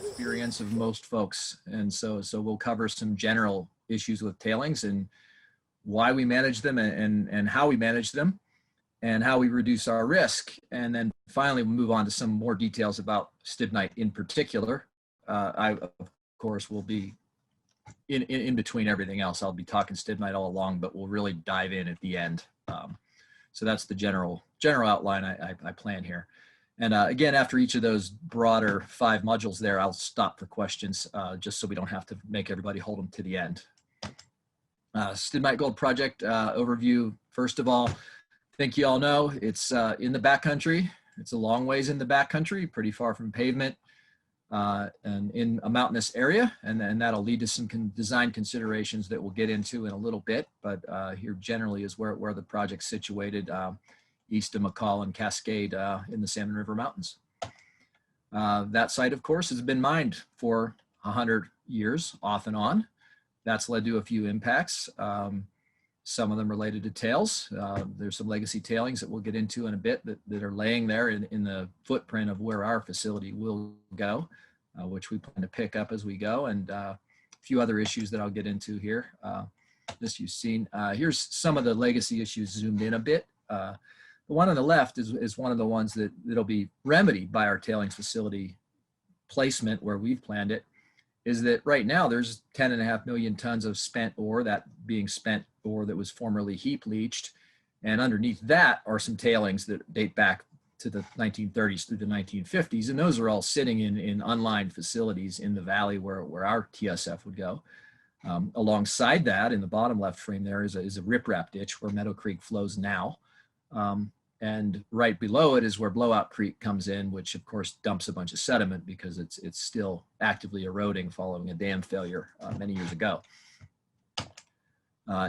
experience of most folks. And so we'll cover some general issues with tailings and why we manage them and how we manage them and how we reduce our risk. And then finally, we'll move on to some more details about Stibnite in particular. I, of course, will be in between everything else. I'll be talking Stibnite all along, but we'll really dive in at the end. So that's the general outline I plan here. And again, after each of those broader 5 modules there, I'll stop for questions just so we don't have to make everybody hold them to the end. Stibnite Gold Project overview. First of all, I think you all know it's in the backcountry. It's a long ways in the backcountry, pretty far from pavement and in a mountainous area. And that'll lead to some design considerations that we'll get into in a little bit. But here generally is where the project's situated. East of McCall and Cascade in the Salmon River Mountains. That site, of course, has been mined for 100 years off and on. That's led to a few impacts, some of them related to tails. There's some legacy tailings that we'll get into in a bit that are laying there in the footprint of where our facility will go, which we plan to pick up as we go, and a few other issues that I'll get into here. This you've seen. Here's some of the legacy issues zoomed in a bit. The one on the left is one of the ones that'll be remedied by our tailings facility placement where we've planned it, is that right now there's 10.5 million tons of spent ore, that being spent ore that was formerly heap leached. And underneath that are some tailings that date back to the 1930s through the 1950s. And those are all sitting in unlined facilities in the valley where our TSF would go. Alongside that, in the bottom left frame there is a riprap ditch where Meadow Creek flows now. And right below it is where Blowout Creek comes in, which of course dumps a bunch of sediment because it's still actively eroding following a dam failure many years ago.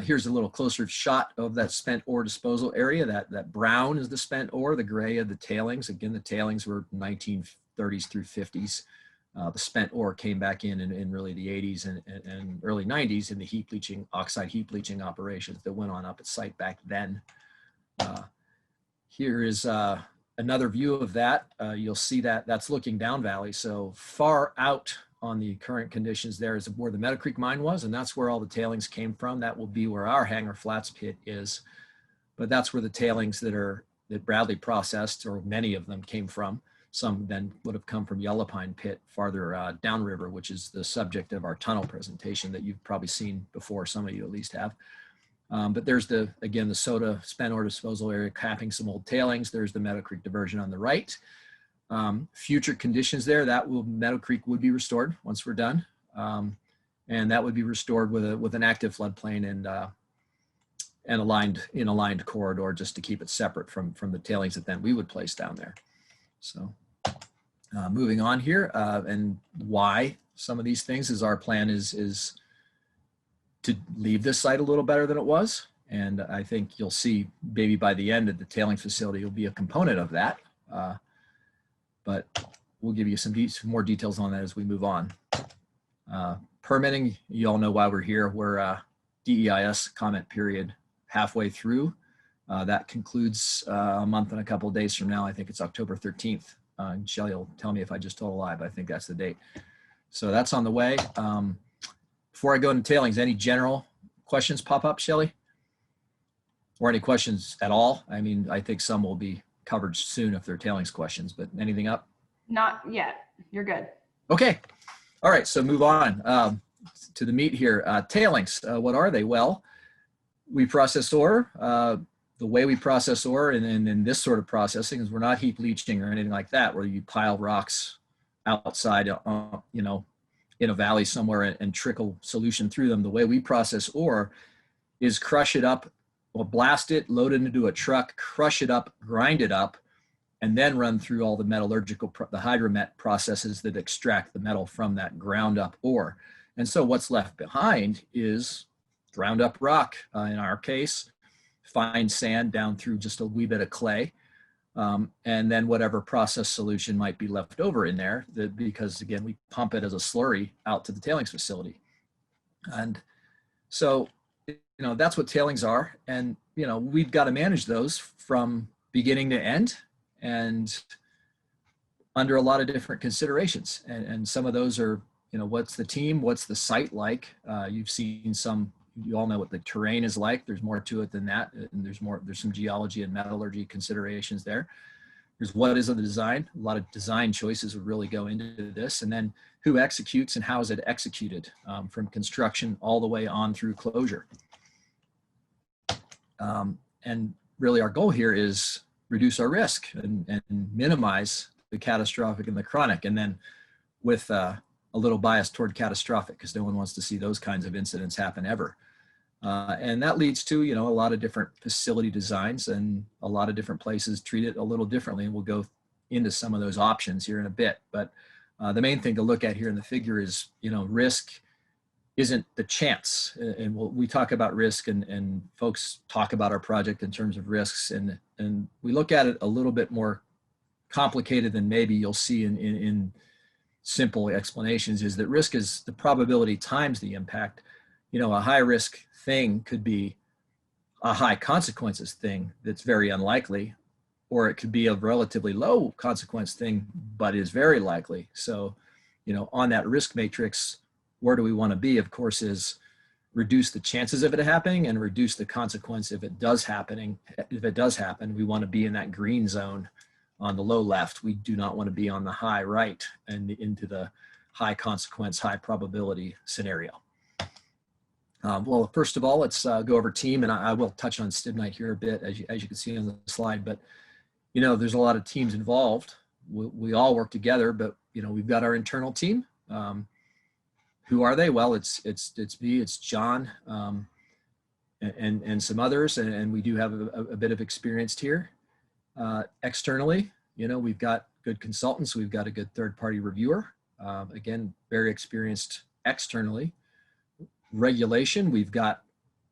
Here's a little closer shot of that spent ore disposal area. That brown is the spent ore, the gray of the tailings. Again, the tailings were 1930s through 50s. The spent ore came back in really the 80s and early 90s in the heap leaching, oxide heap leaching operations that went on up at site back then. Here is another view of that. You'll see that's looking down valley. So far out on the current conditions there is where the Meadow Creek mine was, and that's where all the tailings came from. That will be where our Hanger Flats pit is. But that's where the tailings that Bradley processed, or many of them, came from. Some then would have come from Yellow Pine pit farther downriver, which is the subject of our tunnel presentation that you've probably seen before, some of you at least have. But there's again, the soda spent ore disposal area capping some old tailings. There's the Meadow Creek diversion on the right. Future conditions there, Meadow Creek would be restored once we're done. And that would be restored with an active floodplain and aligned corridor just to keep it separate from the tailings that then we would place down there. So moving on here, and why some of these things is our plan is to leave this site a little better than it was. And I think you'll see maybe by the end of the tailings facility will be a component of that. But we'll give you some more details on that as we move on. Permitting, you all know why we're here. We're DEIS comment period halfway through. That concludes a month and a couple of days from now. I think it's October 13th. And Shelly will tell me if I just told a lie, but I think that's the date. So that's on the way. Before I go into tailings, any general questions pop up, Shelly? Or any questions at all? I mean, I think some will be covered soon if they're tailings questions, but anything up? Not yet. You're good. Okay. All right. So move on to the meat here. Tailings, what are they? Well, we process ore. The way we process ore in this sort of processing is we're not heap leaching or anything like that, where you pile rocks outside, you know, in a valley somewhere and trickle solution through them. The way we process ore is crush it up, or blast it, load it into a truck, crush it up, grind it up, and then run through all the metallurgical, the hydromet processes that extract the metal from that ground up ore. And so what's left behind is ground up rock, in our case, fine sand down through just a wee bit of clay. And then whatever process solution might be left over in there, because again, we pump it as a slurry out to the tailings facility. And so, you know, that's what tailings are. And, you know, we've got to manage those from beginning to end. And under a lot of different considerations. And some of those are, you know, what's the team, what's the site like? You've seen some, you all know what the terrain is like. There's more to it than that. And there's some geology and metallurgy considerations there. There's what is the design. A lot of design choices would really go into this. And then who executes and how is it executed, from construction all the way on through closure. And really our goal here is reduce our risk and minimize the catastrophic and the chronic. And then with a little bias toward catastrophic, because no one wants to see those kinds of incidents happen ever. And that leads to, you know, a lot of different facility designs, and a lot of different places treat it a little differently. And we'll go into some of those options here in a bit. But the main thing to look at here in the figure is, you know, risk isn't the chance. And we talk about risk, and folks talk about our project in terms of risks. And we look at it a little bit more complicated than maybe you'll see in simple explanations, is that risk is the probability times the impact. You know, a high risk thing could be a high consequences thing that's very unlikely, or it could be a relatively low consequence thing, but is very likely. So, you know, on that risk matrix, where do we want to be, of course, is reduce the chances of it happening and reduce the consequence if it does happen. We want to be in that green zone on the low left. We do not want to be on the high right and into the high consequence, high probability scenario. Well, first of all, let's go over team, and I will touch on Stibnite here a bit, as you can see on the slide. But you know, there's a lot of teams involved. We all work together, but you know, we've got our internal team. Who are they? Well, it's me, it's John, and some others, and we do have a bit of experience here. Externally, you know, we've got good consultants. We've got a good third-party reviewer. Again, very experienced externally. Regulation, we've got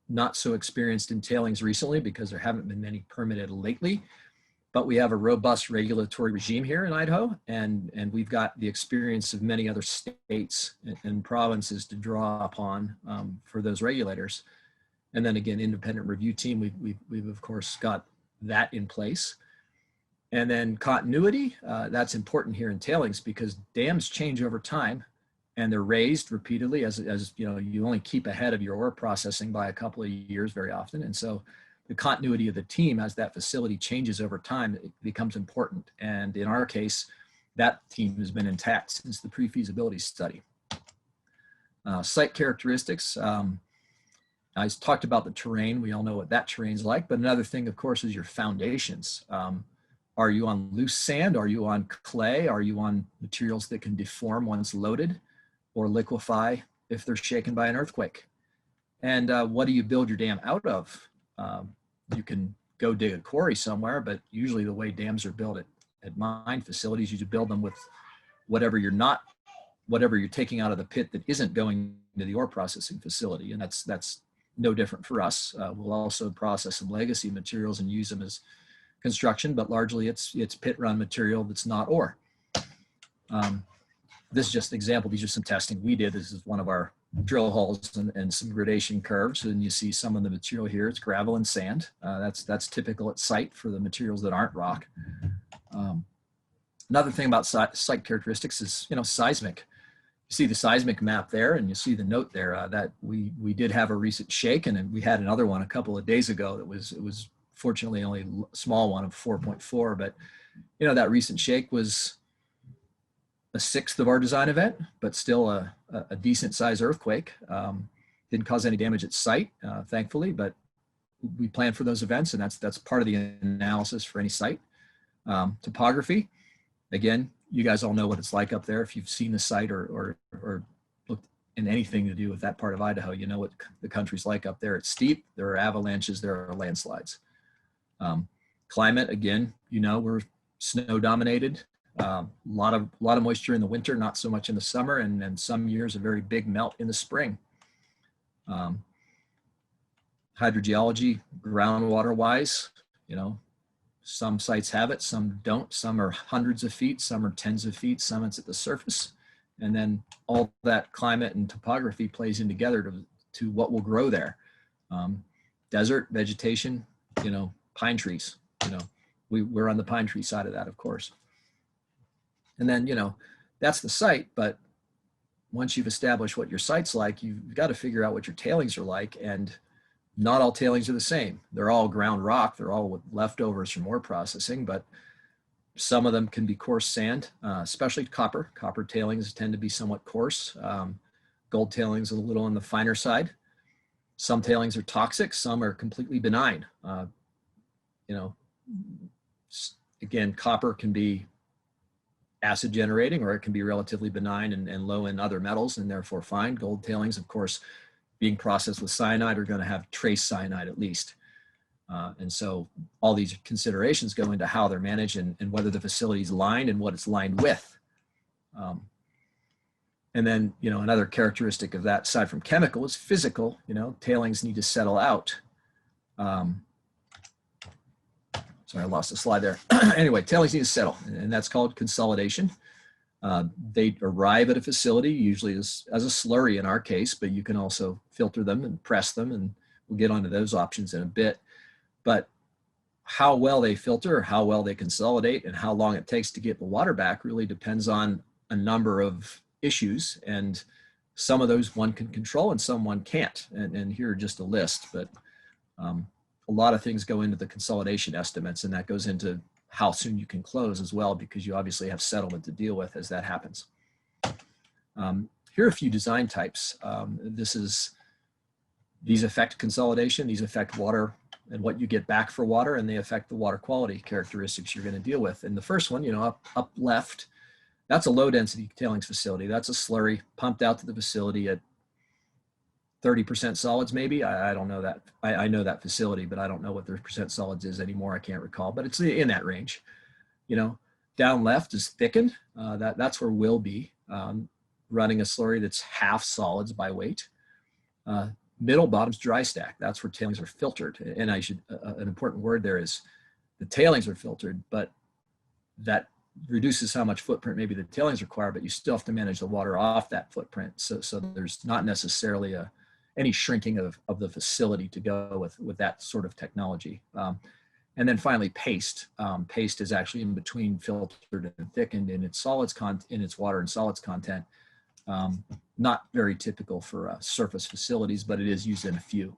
not so experienced in tailings recently because there haven't been many permitted lately, but we have a robust regulatory regime here in Idaho, and we've got the experience of many other states and provinces to draw upon for those regulators. And then again, independent review team, we've of course got that in place. And then continuity, that's important here in tailings because dams change over time, and they're raised repeatedly as you know, you only keep ahead of your ore processing by a couple of years very often. And so the continuity of the team as that facility changes over time, it becomes important. And in our case, that team has been intact since the pre-feasibility study. Site characteristics, I talked about the terrain. We all know what that terrain's like, but another thing, of course, is your foundations. Are you on loose sand? Are you on clay? Are you on materials that can deform once loaded, or liquefy if they're shaken by an earthquake? And what do you build your dam out of? You can go dig a quarry somewhere, but usually the way dams are built at mine facilities, you build them with whatever you're taking out of the pit that isn't going to the ore processing facility. And that's no different for us. We'll also process some legacy materials and use them as construction, but largely it's pit run material that's not ore. This is just an example. These are some testing we did. This is one of our drill holes and some gradation curves. And you see some of the material here. It's gravel and sand. That's typical at site for the materials that aren't rock. Another thing about site characteristics is, you know, seismic. You see the seismic map there, and you see the note there that we did have a recent shake, and we had another one a couple of days ago that was fortunately only a small one of 4.4. But you know, that recent shake was a sixth of our design event, but still a decent size earthquake. Didn't cause any damage at site, thankfully, but we plan for those events, and that's part of the analysis for any site. Topography, again, you guys all know what it's like up there. If you've seen the site or looked in anything to do with that part of Idaho, you know what the country's like up there. It's steep, there are avalanches, there are landslides. Climate, again, you know, we're snow dominated. A lot of moisture in the winter, not so much in the summer, and some years a very big melt in the spring. Hydrogeology, groundwater wise, you know, some sites have it, some don't. Some are hundreds of feet, some are tens of feet, some it's at the surface. And then all that climate and topography plays in together to what will grow there. Desert, vegetation, you know, pine trees, you know, we're on the pine tree side of that, of course. And then, you know, that's the site, but once you've established what your site's like, you've got to figure out what your tailings are like, and not all tailings are the same. They're all ground rock. They're all leftovers from ore processing, but some of them can be coarse sand, especially copper. Copper tailings tend to be somewhat coarse. Gold tailings are a little on the finer side. Some tailings are toxic. Some are completely benign. You know, again, copper can be acid generating, or it can be relatively benign and low in other metals and therefore fine. Gold tailings, of course, being processed with cyanide, are going to have trace cyanide at least. And so all these considerations go into how they're managed and whether the facility is lined and what it's lined with. And then, you know, another characteristic of that, aside from chemical, is physical. You know, tailings need to settle out. Sorry, I lost the slide there. Anyway, tailings need to settle, and that's called consolidation. They arrive at a facility, usually as a slurry in our case, but you can also filter them and press them, and we'll get onto those options in a bit. But how well they filter, how well they consolidate, and how long it takes to get the water back really depends on a number of issues, and some of those one can control and some one can't. And here are just a list, but a lot of things go into the consolidation estimates, and that goes into how soon you can close as well, because you obviously have settlement to deal with as that happens. Here are a few design types. These affect consolidation, these affect water and what you get back for water, and they affect the water quality characteristics you're going to deal with. And the first one, you know, up left, that's a low density tailings facility. That's a slurry pumped out to the facility at 30% solids, maybe. I don't know that. I know that facility, but I don't know what their percent solids is anymore. I can't recall, but it's in that range. You know, down left is thickened. That's where we'll be running a slurry that's half solids by weight. Middle bottom's dry stack. That's where tailings are filtered. And an important word there is the tailings are filtered, but that reduces how much footprint maybe the tailings require, but you still have to manage the water off that footprint. So there's not necessarily any shrinking of the facility to go with that sort of technology. And then finally, paste. Paste is actually in between filtered and thickened in its water and solids content. Not very typical for surface facilities, but it is used in a few.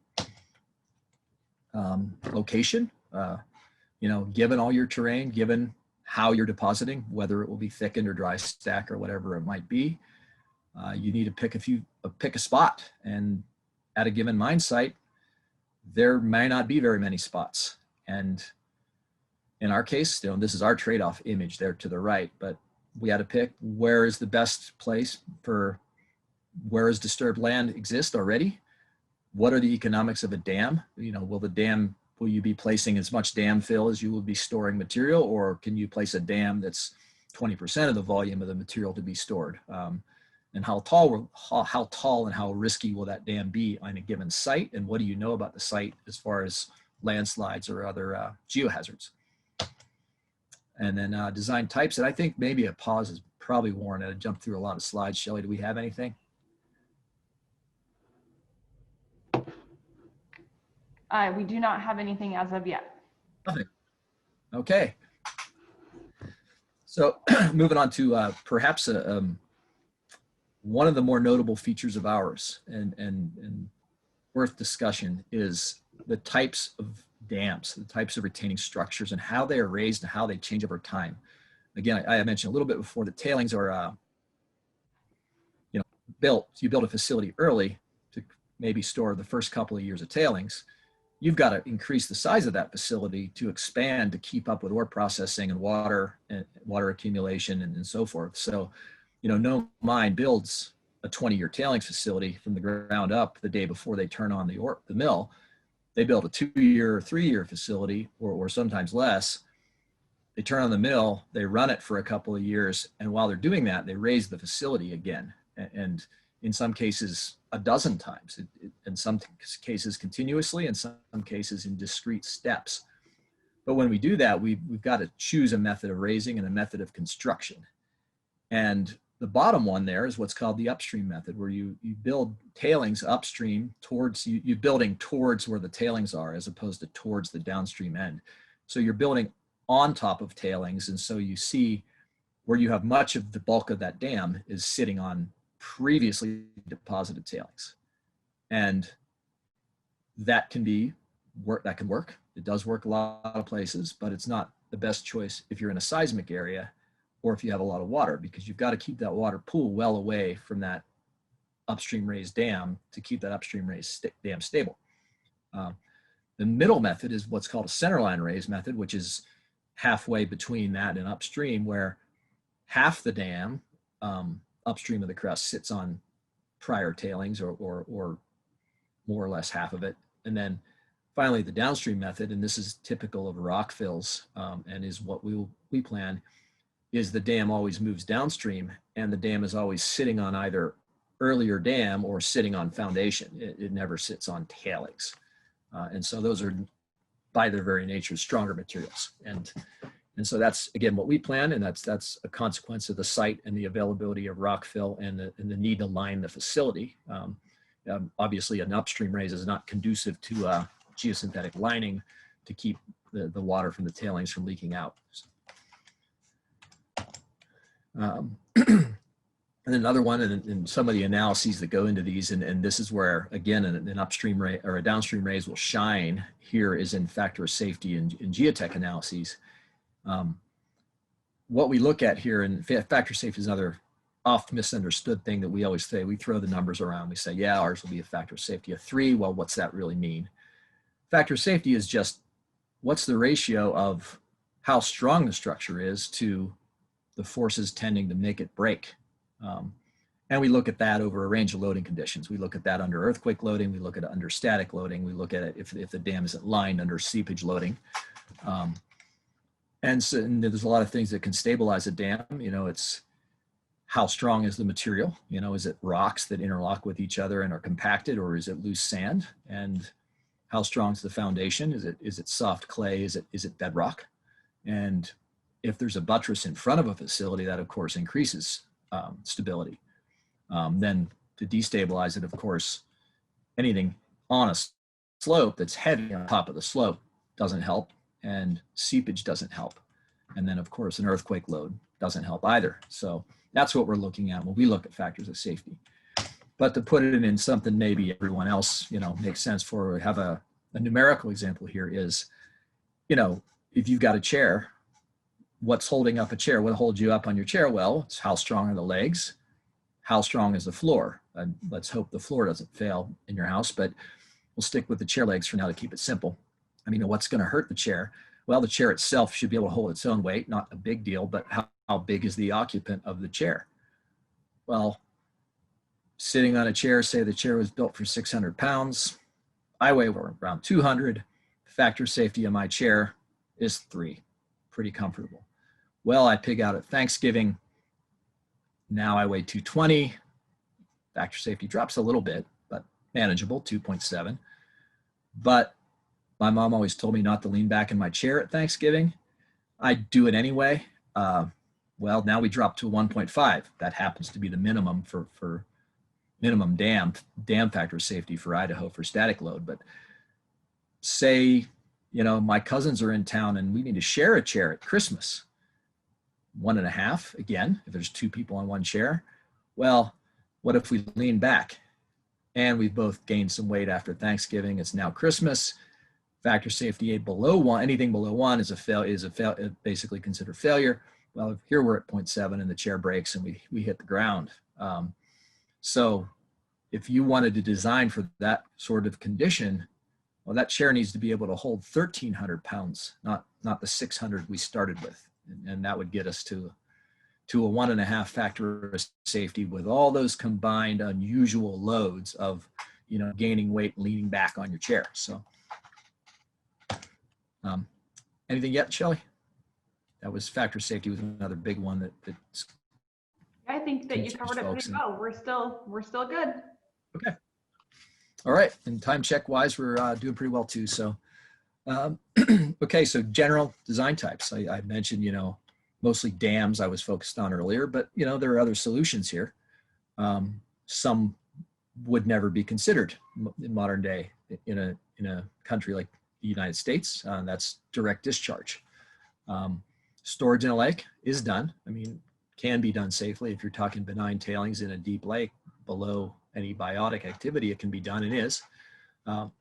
Location, you know, given all your terrain, given how you're depositing, whether it will be thickened or dry stack or whatever it might be, you need to pick a spot. And at a given mine site, there may not be very many spots. And in our case, you know, this is our trade-off image there to the right, but we had to pick where is the best place for where does disturbed land exist already? What are the economics of a dam? You know, will you be placing as much dam fill as you will be storing material, or can you place a dam that's 20% of the volume of the material to be stored? And how tall and how risky will that dam be on a given site? And what do you know about the site as far as landslides or other geohazards? And then design types. And I think maybe a pause is probably warranted. I jumped through a lot of slides. Shelley, do we have anything? We do not have anything as of yet. Nothing. Okay. So moving on to perhaps one of the more notable features of ours and worth discussion is the types of dams, the types of retaining structures, and how they are raised and how they change over time. Again, I mentioned a little bit before, the tailings are, you build a facility early to maybe store the first couple of years of tailings. You've got to increase the size of that facility to expand to keep up with ore processing and water accumulation and so forth. So, you know, no mine builds a 20-year tailings facility from the ground up the day before they turn on the mill. They build a 2-year, 3-year facility, or sometimes less. They turn on the mill, they run it for a couple of years, and while they're doing that, they raise the facility again. And in some cases, a dozen times, in some cases continuously, in some cases in discrete steps. But when we do that, we've got to choose a method of raising and a method of construction. And the bottom one there is what's called the upstream method, where you build tailings upstream towards, you're building towards where the tailings are as opposed to towards the downstream end. So you're building on top of tailings, and so you see where you have much of the bulk of that dam is sitting on previously deposited tailings. And that can work. It does work a lot of places, but it's not the best choice if you're in a seismic area or if you have a lot of water, because you've got to keep that water pool well away from that upstream raised dam to keep that upstream raised dam stable. The middle method is what's called a centerline raise method, which is halfway between that and upstream, where half the dam upstream of the crest sits on prior tailings, or more or less half of it. And then finally the downstream method, and this is typical of rock fills and is what we plan, is the dam always moves downstream and the dam is always sitting on either earlier dam or sitting on foundation. It never sits on tailings. And so those are, by their very nature, stronger materials. And so that's, again, what we plan, and that's a consequence of the site and the availability of rock fill and the need to line the facility. Obviously, an upstream raise is not conducive to geosynthetic lining to keep the water from the tailings from leaking out. And another one, and some of the analyses that go into these, and this is where, again, an upstream raise or a downstream raise will shine here, is in factor of safety and in geotech analyses. What we look at here, and factor safety is another oft misunderstood thing that we always say. We throw the numbers around. We say, yeah, ours will be a factor of safety of 3. Well, what's that really mean? Factor of safety is just what's the ratio of how strong the structure is to the forces tending to make it break. And we look at that over a range of loading conditions. We look at that under earthquake loading. We look at it under static loading. We look at it if the dam isn't lined under seepage loading. And there's a lot of things that can stabilize a dam. You know, it's how strong is the material? You know, is it rocks that interlock with each other and are compacted, or is it loose sand? And how strong is the foundation? Is it soft clay? Is it bedrock? And if there's a buttress in front of a facility, that of course increases stability. Then to destabilize it, of course, anything on a slope that's heavy on top of the slope doesn't help, and seepage doesn't help. And then of course an earthquake load doesn't help either. So that's what we're looking at when we look at factors of safety. But to put it in something maybe everyone else, you know, makes sense for, we have a numerical example here is, you know, if you've got a chair, what's holding up a chair? What holds you up on your chair? Well, it's how strong are the legs? How strong is the floor? Let's hope the floor doesn't fail in your house, but we'll stick with the chair legs for now to keep it simple. I mean, what's going to hurt the chair? Well, the chair itself should be able to hold its own weight, not a big deal, but how big is the occupant of the chair? Well, sitting on a chair, say the chair was built for 600 pounds. I weigh around 200. Factor safety of my chair is 3, pretty comfortable. Well, I pig out at Thanksgiving. Now I weigh 220. Factor safety drops a little bit, but manageable, 2.7. But my mom always told me not to lean back in my chair at Thanksgiving. I do it anyway. Well, now we drop to 1.5. That happens to be the minimum for minimum dam factor safety for Idaho for static load. But say, you know, my cousins are in town and we need to share a chair at Christmas. 1.5, again, if there's 2 people on one chair. Well, what if we lean back and we've both gained some weight after Thanksgiving? It's now Christmas. Factor safety below 1, anything below 1 is basically considered failure. Well, here we're at 0.7 and the chair breaks and we hit the ground. So if you wanted to design for that sort of condition, well, that chair needs to be able to hold 1,300 pounds, not the 600 we started with. And that would get us to a 1.5 factor of safety with all those combined unusual loads of, you know, gaining weight and leaning back on your chair. So anything yet, Shelley? That was factor safety was another big one that's I think that you covered it pretty well. We're still good. Okay. All right. And time check wise, we're doing pretty well too. So, okay. So general design types. I mentioned, you know, mostly dams I was focused on earlier, but you know, there are other solutions here. Some would never be considered in modern day in a country like the United States. That's direct discharge. Storage in a lake is done. I mean, can be done safely. If you're talking benign tailings in a deep lake below any biotic activity, it can be done and is.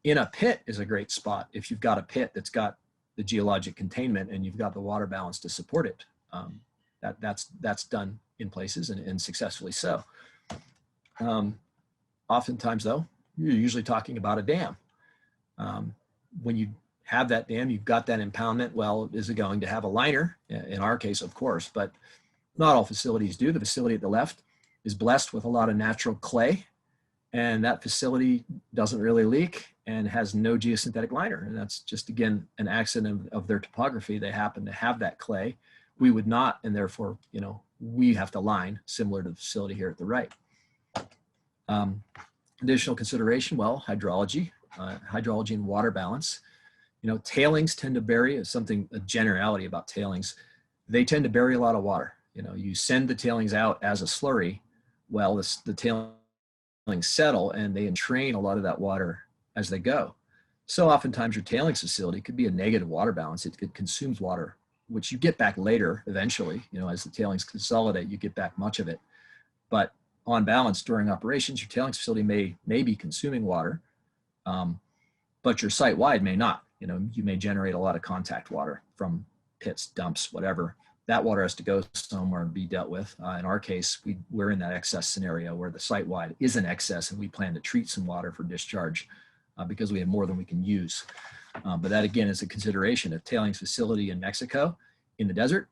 In a pit is a great spot. If you've got a pit that's got the geologic containment and you've got the water balance to support it, that's done in places and successfully so. Oftentimes though, you're usually talking about a dam. When you have that dam, you've got that impoundment. Well, is it going to have a liner? In our case, of course, but not all facilities do. The facility at the left is blessed with a lot of natural clay, and that facility doesn't really leak and has no geosynthetic liner. And that's just, again, an accident of their topography. They happen to have that clay. We would not, and therefore, you know, we have to line, similar to the facility here at the right. Additional consideration, well, hydrology and water balance. You know, tailings tend to bury, a generality about tailings, they tend to bury a lot of water. You know, you send the tailings out as a slurry, well, the tailings settle and they entrain a lot of that water as they go. So oftentimes your tailings facility could be a negative water balance. It consumes water, which you get back later eventually. You know, as the tailings consolidate, you get back much of it. But on balance during operations, your tailings facility may be consuming water, but your site-wide may not. You know, you may generate a lot of contact water from pits, dumps, whatever. That water has to go somewhere and be dealt with. In our case, we're in that excess scenario where the site-wide is an excess and we plan to treat some water for discharge because we have more than we can use. But that again is a consideration. A tailings facility in Mexico in the desert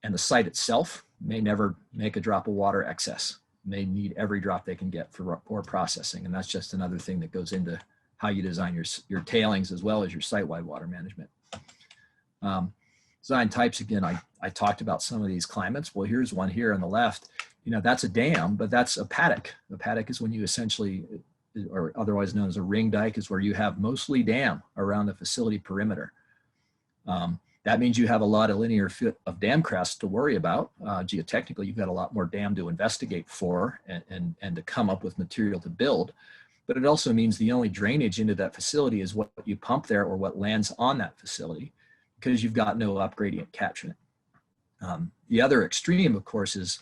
and the site itself may never make a drop of water excess. May need every drop they can get for processing. And that's just another thing that goes into how you design your tailings as well as your site-wide water management. Design types, again, I talked about some of these climates. Well, here's one here on the left. You know, that's a dam, but that's a paddock. A paddock is when you essentially, or otherwise known as a ring dike, is where you have mostly dam around the facility perimeter. That means you have a lot of linear foot of dam crest to worry about. Geotechnically, you've got a lot more dam to investigate for and to come up with material to build. But it also means the only drainage into that facility is what you pump there or what lands on that facility, because you've got no upgradient catchment. The other extreme, of course, is,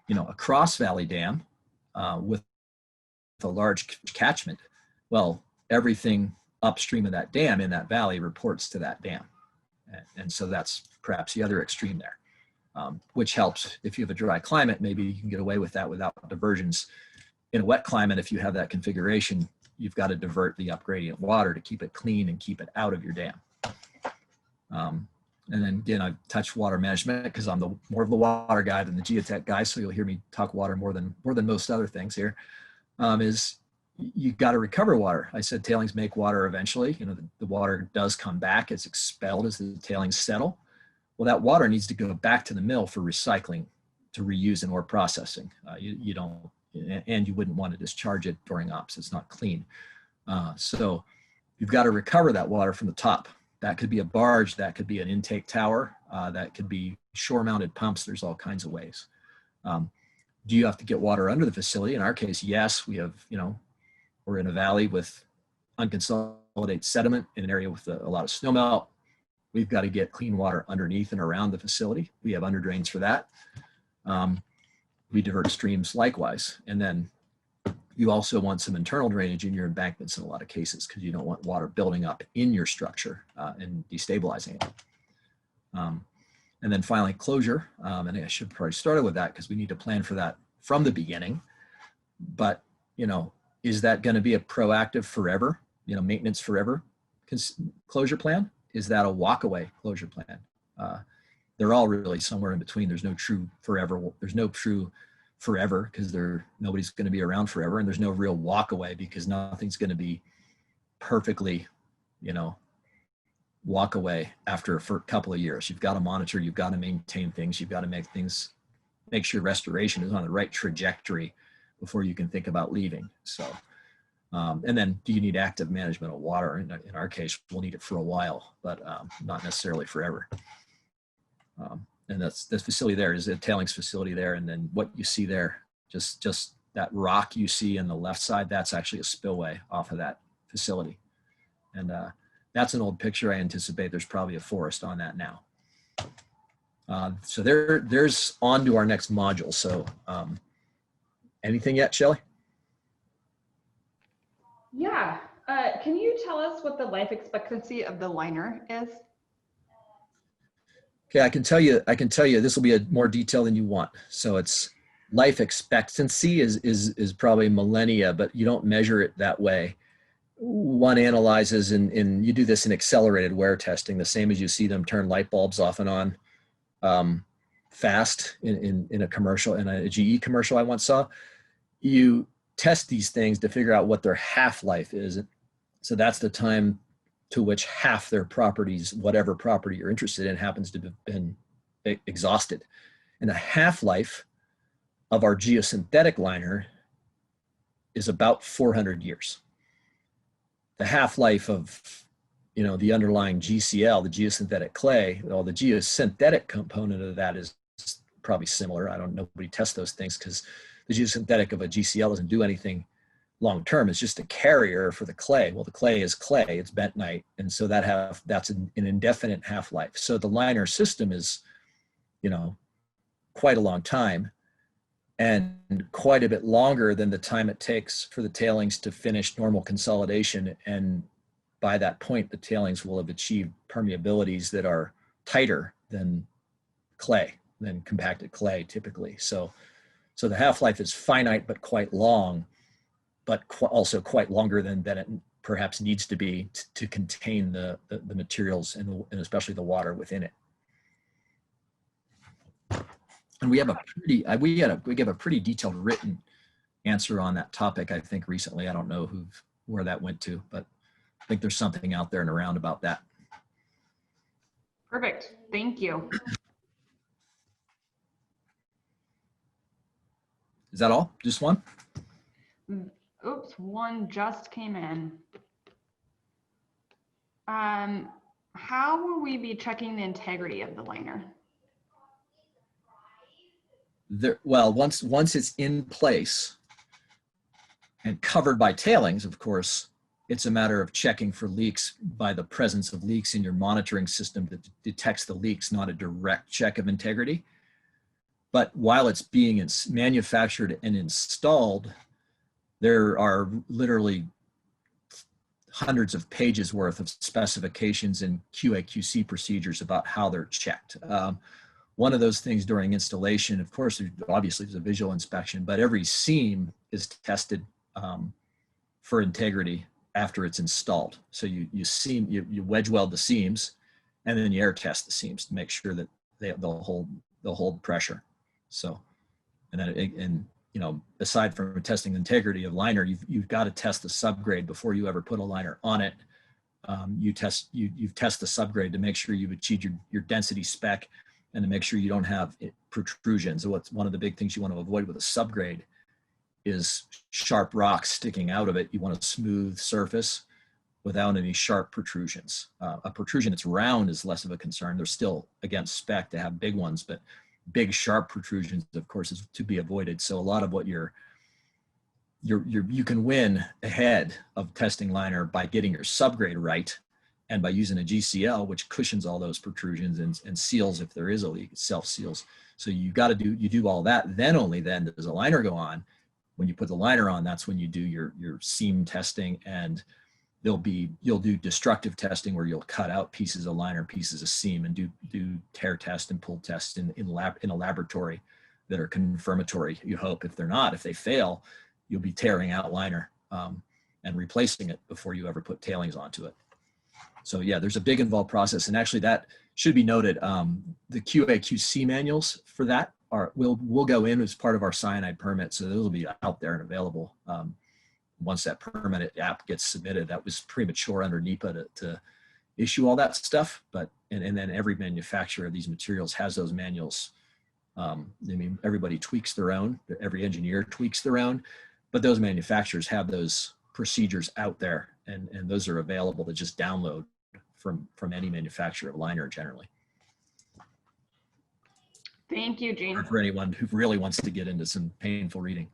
you know, a cross valley dam with a large catchment. Well, everything upstream of that dam in that valley reports to that dam. And so that's perhaps the other extreme there, which helps if you have a dry climate. Maybe you can get away with that without diversions. In a wet climate, if you have that configuration, you've got to divert the upgradient water to keep it clean and keep it out of your dam. And then again, I've touched water management because I'm more of the water guy than the geotech guy, so you'll hear me talk water more than most other things here. Is you've got to recover water. I said tailings make water eventually. You know, the water does come back. It's expelled as the tailings settle. Well, that water needs to go back to the mill for recycling, to reuse and or processing. You don't, and you wouldn't want to discharge it during ops. It's not clean. So you've got to recover that water from the top. That could be a barge, that could be an intake tower, that could be shore mounted pumps. There's all kinds of ways. Do you have to get water under the facility? In our case, yes, we have, you know, we're in a valley with unconsolidated sediment in an area with a lot of snowmelt. We've got to get clean water underneath and around the facility. We have under drains for that. We divert streams likewise. And then you also want some internal drainage in your embankments in a lot of cases, because you don't want water building up in your structure and destabilizing it. And then finally, closure. And I should probably start with that because we need to plan for that from the beginning. But, you know, is that going to be a proactive forever, you know, maintenance forever closure plan? Is that a walk-away closure plan? They're all really somewhere in between. There's no true forever. There's no true forever because nobody's going to be around forever, and there's no real walk-away because nothing's going to be perfectly, you know, walk away after a couple of years. You've got to monitor, you've got to maintain things, you've got to make sure restoration is on the right trajectory before you can think about leaving. So, and then do you need active management of water? In our case, we'll need it for a while, but not necessarily forever. And that's this facility there is a tailings facility there. And then what you see there, just that rock you see on the left side, that's actually a spillway off of that facility. And that's an old picture. I anticipate there's probably a forest on that now. So there's on to our next module. So anything yet, Shelley? Yeah. Can you tell us what the life expectancy of the liner is? Okay, I can tell you this will be a more detail than you want. So it's life expectancy is probably millennia, but you don't measure it that way. One analyzes and you do this in accelerated wear testing, the same as you see them turn light bulbs off and on fast in a commercial, in a GE commercial I once saw. You test these things to figure out what their half-life is. So that's the time to which half their properties, whatever property you're interested in, happens to have been exhausted. And the half-life of our geosynthetic liner is about 400 years. The half-life of, you know, the underlying GCL, the geosynthetic clay, well, the geosynthetic component of that is probably similar. I don't know, nobody tests those things because the geosynthetic of a GCL doesn't do anything long term. It's just a carrier for the clay. Well, the clay is clay, it's bentonite, and so that's an indefinite half-life. So the liner system is, you know, quite a long time, and quite a bit longer than the time it takes for the tailings to finish normal consolidation. And by that point, the tailings will have achieved permeabilities that are tighter than clay, than compacted clay typically. So the half-life is finite but quite long, but also quite longer than it perhaps needs to be to contain the materials and especially the water within it. And we have we give a pretty detailed written answer on that topic, I think, recently. I don't know where that went to, but I think there's something out there and around about that. Perfect. Thank you. Is that all? Just one? Oops, one just came in. How will we be checking the integrity of the liner? Well, once it's in place and covered by tailings, of course, it's a matter of checking for leaks by the presence of leaks in your monitoring system that detects the leaks, not a direct check of integrity. But while it's being manufactured and installed, there are literally hundreds of pages worth of specifications and QA/QC procedures about how they're checked. One of those things during installation, of course, obviously there's a visual inspection, but every seam is tested for integrity after it's installed. So you wedge weld the seams, and then you air test the seams to make sure that they'll hold pressure. So, and you know, aside from testing the integrity of liner, you've got to test the subgrade before you ever put a liner on it. You test the subgrade to make sure you've achieved your density spec, and to make sure you don't have protrusions. So what's one of the big things you want to avoid with a subgrade is sharp rocks sticking out of it. You want a smooth surface without any sharp protrusions. A protrusion that's round is less of a concern. They're still against spec to have big ones, but big sharp protrusions, of course, is to be avoided. So a lot of what you can win ahead of testing liner by getting your subgrade right, and by using a GCL, which cushions all those protrusions and seals if there is a leak, it self-seals. So you do all that, then only then does a liner go on. When you put the liner on, that's when you do your seam testing, and you'll do destructive testing where you'll cut out pieces of liner, pieces of seam, and do tear test and pull tests in a laboratory that are confirmatory. You hope. If they're not, if they fail, you'll be tearing out liner and replacing it before you ever put tailings onto it. So yeah, there's a big involved process, and actually that should be noted. The QA/QC manuals for that will go in as part of our cyanide permit, so those will be out there and available once that permit app gets submitted. That was premature under NEPA to issue all that stuff, but and then every manufacturer of these materials has those manuals. I mean, everybody tweaks their own, every engineer tweaks their own, but those manufacturers have those procedures out there, and those are available to just download from any manufacturer of liner generally. Thank you, Gene. For anyone who really wants to get into some painful reading,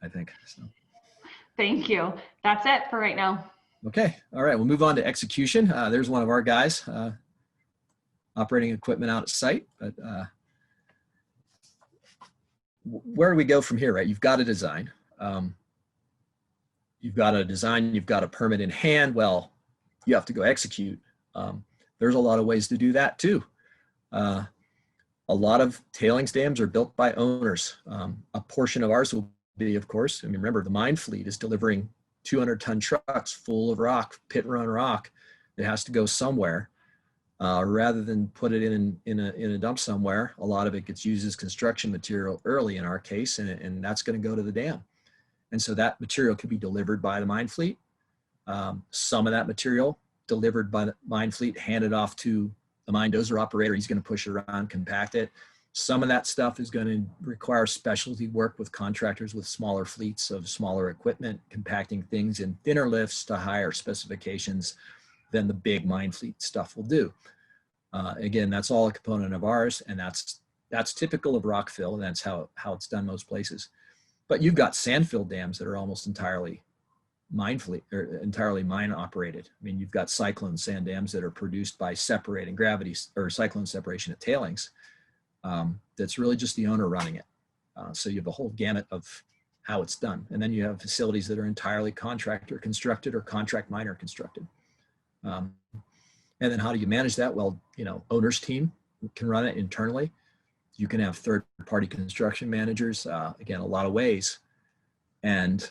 I think. So. Thank you. That's it for right now. Okay. All right. We'll move on to execution. There's one of our guys operating equipment out at site, but where do we go from here, right? You've got a design. You've got a permit in hand. Well, you have to go execute. There's a lot of ways to do that too. A lot of tailings dams are built by owners. A portion of ours will be, of course, I mean, remember the mine fleet is delivering 200-ton trucks full of rock, pit run rock. It has to go somewhere. Rather than put it in a dump somewhere, a lot of it gets used as construction material early in our case, and that's going to go to the dam. And so that material could be delivered by the mine fleet. Some of that material delivered by the mine fleet, handed off to the mine dozer operator. He's going to push it around, compact it. Some of that stuff is going to require specialty work with contractors with smaller fleets of smaller equipment, compacting things in thinner lifts to higher specifications than the big mine fleet stuff will do. Again, that's all a component of ours, and that's typical of rock fill, and that's how it's done most places. But you've got sand fill dams that are almost entirely mine fleet or entirely mine operated. I mean, you've got cyclone sand dams that are produced by separating gravity or cyclone separation at tailings. That's really just the owner running it. So you have a whole gamut of how it's done. And then you have facilities that are entirely contractor constructed or contract miner constructed. And then how do you manage that? Well, you know, owner's team can run it internally. You can have third-party construction managers, again, a lot of ways. And,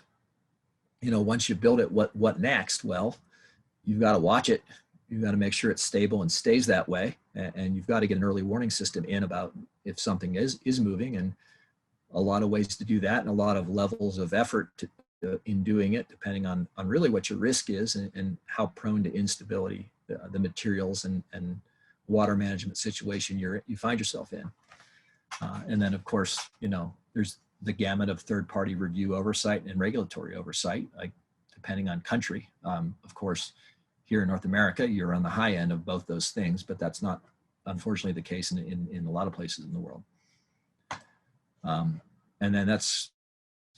you know, once you build it, what next? Well, you've got to watch it. You've got to make sure it's stable and stays that way. And you've got to get an early warning system in about if something is moving, and a lot of ways to do that, and a lot of levels of effort in doing it, depending on really what your risk is and how prone to instability the materials and water management situation you find yourself in. And then, of course, you know, there's the gamut of third-party review oversight and regulatory oversight, like depending on country. Of course, here in North America, you're on the high end of both those things, but that's not, unfortunately, the case in a lot of places in the world. And then that's,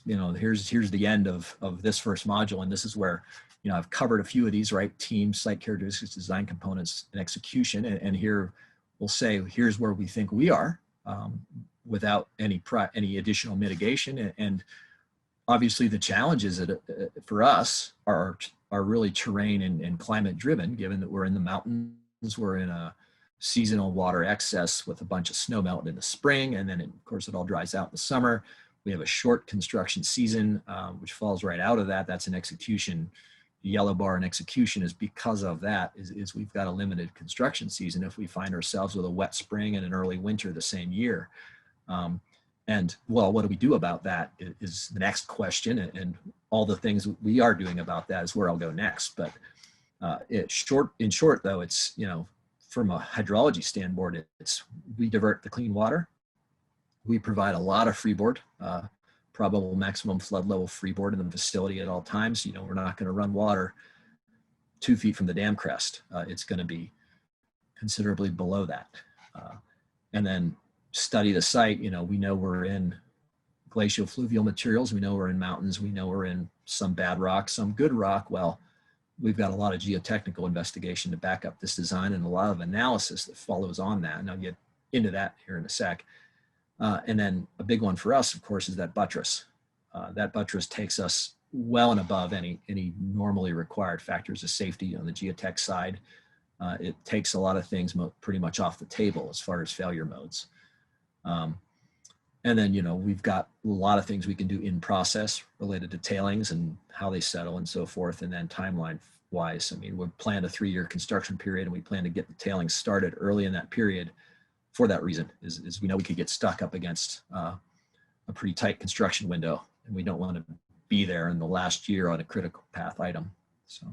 you know, here's the end of this first module, and this is where, you know, I've covered a few of these, right? Team, site characteristics, design components, and execution. And here we'll say, here's where we think we are without any additional mitigation. And obviously the challenges for us are really terrain and climate driven, given that we're in the mountains, we're in a seasonal water excess with a bunch of snow melting in the spring. And then of course it all dries out in the summer. We have a short construction season, which falls right out of that. That's an execution. The yellow bar in execution is because of that, is we've got a limited construction season if we find ourselves with a wet spring and an early winter the same year. And well, what do we do about that is the next question, and all the things we are doing about that is where I'll go next. But in short though, it's, you know, from a hydrology standpoint, we divert the clean water. We provide a lot of freeboard, probable maximum flood level freeboard in the facility at all times. You know, we're not going to run water 2 feet from the dam crest. It's going to be considerably below that. And then study the site. You know, we know we're in glacial fluvial materials. We know we're in mountains. We know we're in some bad rock, some good rock. Well, we've got a lot of geotechnical investigation to back up this design and a lot of analysis that follows on that. And I'll get into that here in a sec. And then a big one for us, of course, is that buttress. That buttress takes us well and above any normally required factors of safety on the geotech side. It takes a lot of things pretty much off the table as far as failure modes. And then, you know, we've got a lot of things we can do in process related to tailings and how they settle and so forth. And then timeline wise, I mean, we've planned a 3-year construction period, and we plan to get the tailings started early in that period. For that reason, is we know we could get stuck up against a pretty tight construction window, and we don't want to be there in the last year on a critical path item. So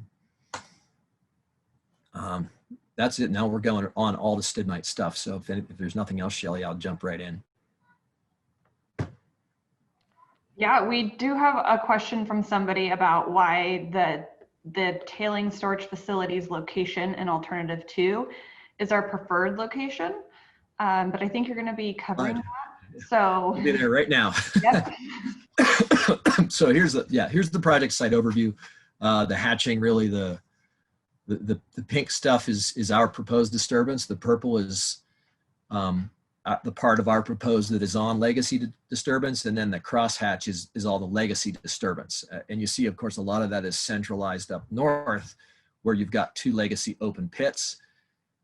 that's it. Now we're going on all the Stibnite stuff. So if there's nothing else, Shelley, I'll jump right in. Yeah, we do have a question from somebody about why the tailing storage facilities location in alternative 2 is our preferred location. But I think you're going to be covering that. So I'll be there right now. Yep. So here's the project site overview. The hatching, really the pink stuff is our proposed disturbance. The purple is the part of our proposed that is on legacy disturbance, and then the crosshatch is all the legacy disturbance. And you see, of course, a lot of that is centralized up north, where you've got 2 legacy open pits,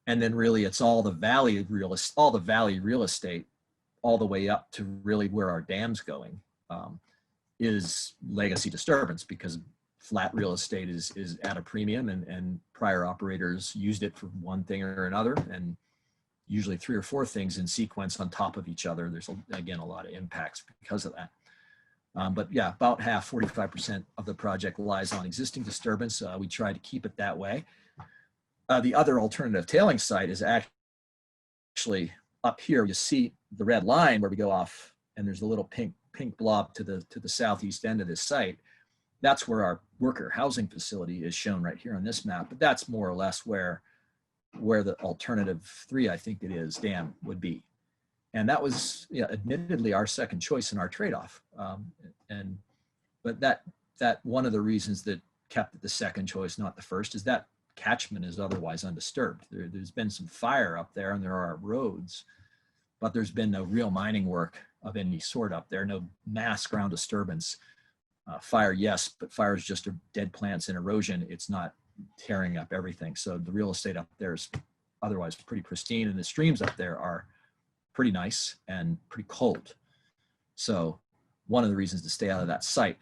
and then really it's all the valley real estate, all the way up to really where our dam's going, is legacy disturbance, because flat real estate is at a premium, and prior operators used it for one thing or another, and usually 3 or 4 things in sequence on top of each other. There's, again, a lot of impacts because of that. But yeah, about half, 45% of the project lies on existing disturbance. We try to keep it that way. The other alternative tailing site is actually up here. You see the red line where we go off, and there's a little pink blob to the southeast end of this site. That's where our worker housing facility is shown right here on this map, but that's more or less where the alternative 3, I think it is, dam would be. And that was, yeah, admittedly our second choice in our trade-off. But that one of the reasons that kept it the second choice, not the first, is that catchment is otherwise undisturbed. There's been some fire up there, and there are roads, but there's been no real mining work of any sort up there, no mass ground disturbance. Fire, yes, but fire is just dead plants and erosion. It's not tearing up everything. So the real estate up there is otherwise pretty pristine, and the streams up there are pretty nice and pretty cold. So one of the reasons to stay out of that site.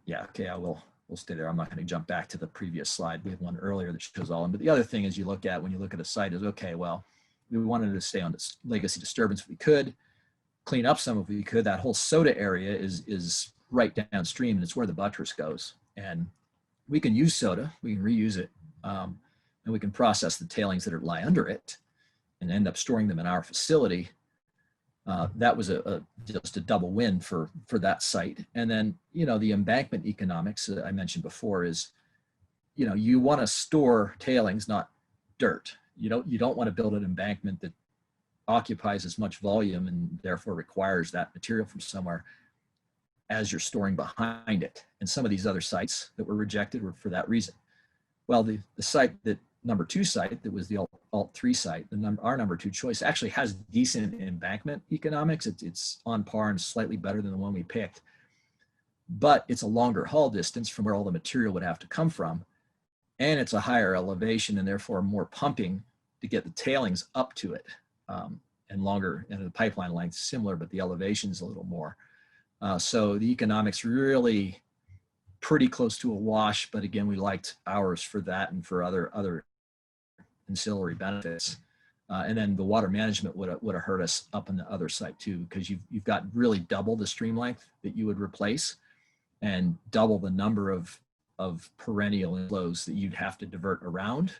Yeah, okay, we'll stay there. I'm not going to jump back to the previous slide. We had one earlier that shows all of them. But the other thing is, when you look at a site, is, okay, well, we wanted to stay on this legacy disturbance if we could, clean up some if we could. That whole soda area is right downstream, and it's where the buttress goes. And we can use soda, we can reuse it, and we can process the tailings that lie under it and end up storing them in our facility. That was just a double win for that site. And then, the embankment economics that I mentioned before is, you want to store tailings, not dirt. You don't want to build an embankment that occupies as much volume and therefore requires that material from somewhere as you're storing behind it. And some of these other sites that were rejected were for that reason. Well, the site that number 2 site, that was the alt 3 site, our number 2 choice, actually has decent embankment economics. It's on par and slightly better than the one we picked, but it's a longer haul distance from where all the material would have to come from. And it's a higher elevation, and therefore more pumping to get the tailings up to it, and longer, and the pipeline length is similar, but the elevation is a little more. So the economics really pretty close to a wash, but again, we liked ours for that and for other ancillary benefits. And then the water management would have hurt us up on the other side too, because you've got really double the stream length that you would replace, and double the number of perennial inflows that you'd have to divert around.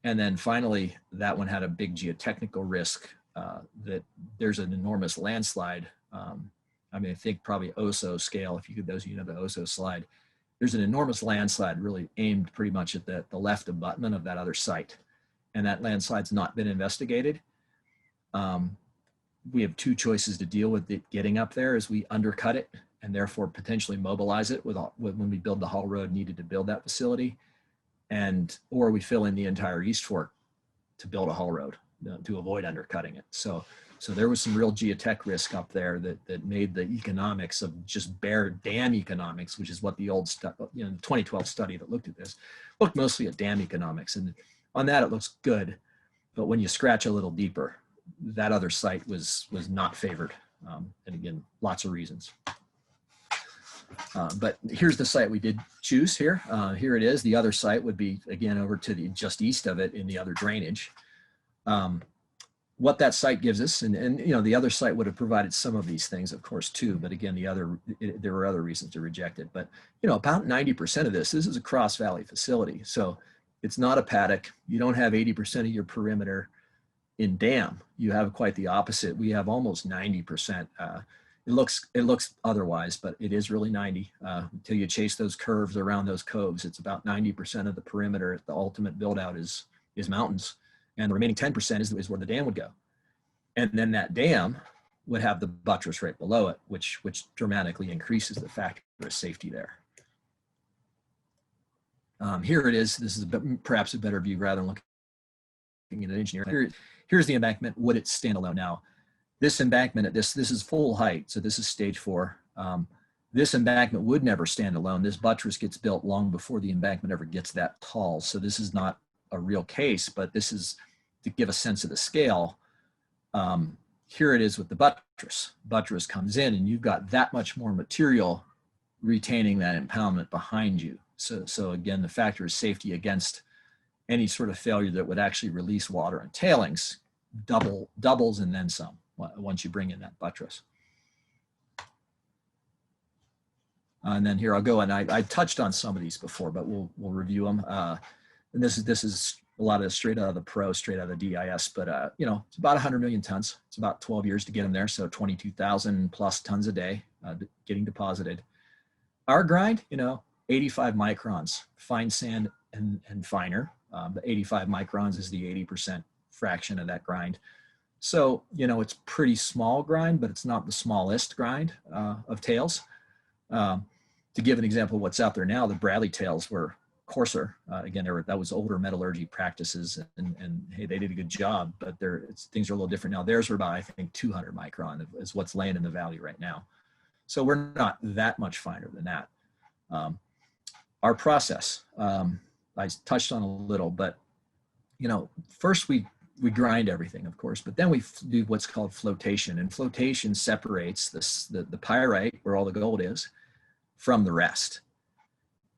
And then finally, that one had a big geotechnical risk, that there's an enormous landslide. I mean, I think probably OSO scale, if you could, those of you know the OSO slide, there's an enormous landslide really aimed pretty much at the left abutment of that other site. And that landslide's not been investigated. We have 2 choices to deal with it getting up there: is we undercut it and therefore potentially mobilize it when we build the haul road needed to build that facility, or we fill in the entire East Fork to build a haul road to avoid undercutting it. So there was some real geotech risk up there that made the economics of just bare dam economics, which is what the old stuff, the 2012 study that looked at this, looked mostly at dam economics. And on that, it looks good. But when you scratch a little deeper, that other site was not favored. And again, lots of reasons. But here's the site we did choose here. Here it is. The other site would be, again, over to the just east of it in the other drainage. What that site gives us, and the other site would have provided some of these things, of course, too. But again, there were other reasons to reject it. But about 90% of this is a cross valley facility. So it's not a paddock. You don't have 80% of your perimeter in dam. You have quite the opposite. We have almost 90%. It looks otherwise, but it is really 90 until you chase those curves around those coves. It's about 90% of the perimeter. The ultimate build out is mountains, and the remaining 10% is where the dam would go. And then that dam would have the buttress right below it, which dramatically increases the factor of safety there. Here it is. This is perhaps a better view rather than looking at an engineer. here's the embankment. Would it stand alone? Now, this embankment at this is full height. So this is stage 4. This embankment would never stand alone. This buttress gets built long before the embankment ever gets that tall. So this is not a real case, but this is to give a sense of the scale. Here it is with the buttress. Buttress comes in and you've got that much more material retaining that impoundment behind you. So again, the factor is safety against any sort of failure that would actually release water and tailings doubles and then some once you bring in that buttress. And then here I'll go, and I touched on some of these before, but we'll review them. And this is a lot of it straight out of the pro, straight out of the DIS, but you know, it's about 100 million tons. It's about 12 years to get them there, so 22,000 plus tons a day getting deposited. Our grind, you know, 85 microns, fine sand and finer, but 85 microns is the 80% fraction of that grind. So, you know, it's pretty small grind, but it's not the smallest grind of tails. To give an example of what's out there now, the Bradley tails were coarser. Again, that was older metallurgy practices, and hey, they did a good job, but things are a little different now. Theirs were about, I think, 200 micron is what's laying in the valley right now. So we're not that much finer than that. Our process, I touched on a little, but you know, first we grind everything, of course, but then we do what's called flotation, and flotation separates the pyrite, where all the gold is, from the rest.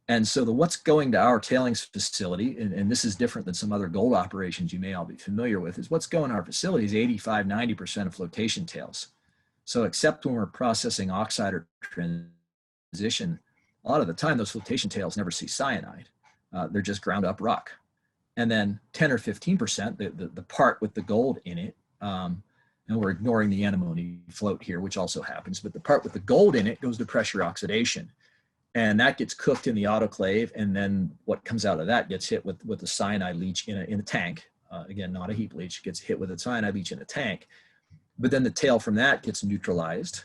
And so what's going to our tailings facility, and this is different than some other gold operations you may all be familiar with, is what's going to our facility is 85, 90% of flotation tails. So except when we're processing oxide or transition, a lot of the time those flotation tails never see cyanide. They're just ground up rock. And then 10 or 15%, the part with the gold in it, and we're ignoring the antimony float here, which also happens, but the part with the gold in it goes to pressure oxidation. And that gets cooked in the autoclave, and then what comes out of that gets hit with a cyanide leach in a tank. Again, not a heap leach, gets hit with a cyanide leach in a tank. But then the tail from that gets neutralized,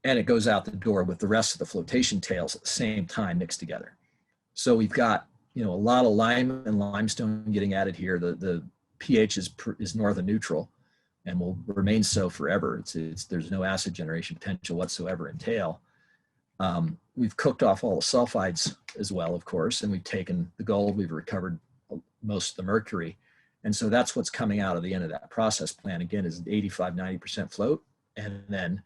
and it goes out the door with the rest of the flotation tails at the same time mixed together. So we've got, you know, a lot of lime and limestone getting added here. The pH is north of neutral and will remain so forever. There's no acid generation potential whatsoever in tail. We've cooked off all the sulfides as well, of course, and we've taken the gold, we've recovered most of the mercury. And so that's what's coming out of the end of that process plant, again, is 85, 90% float, and then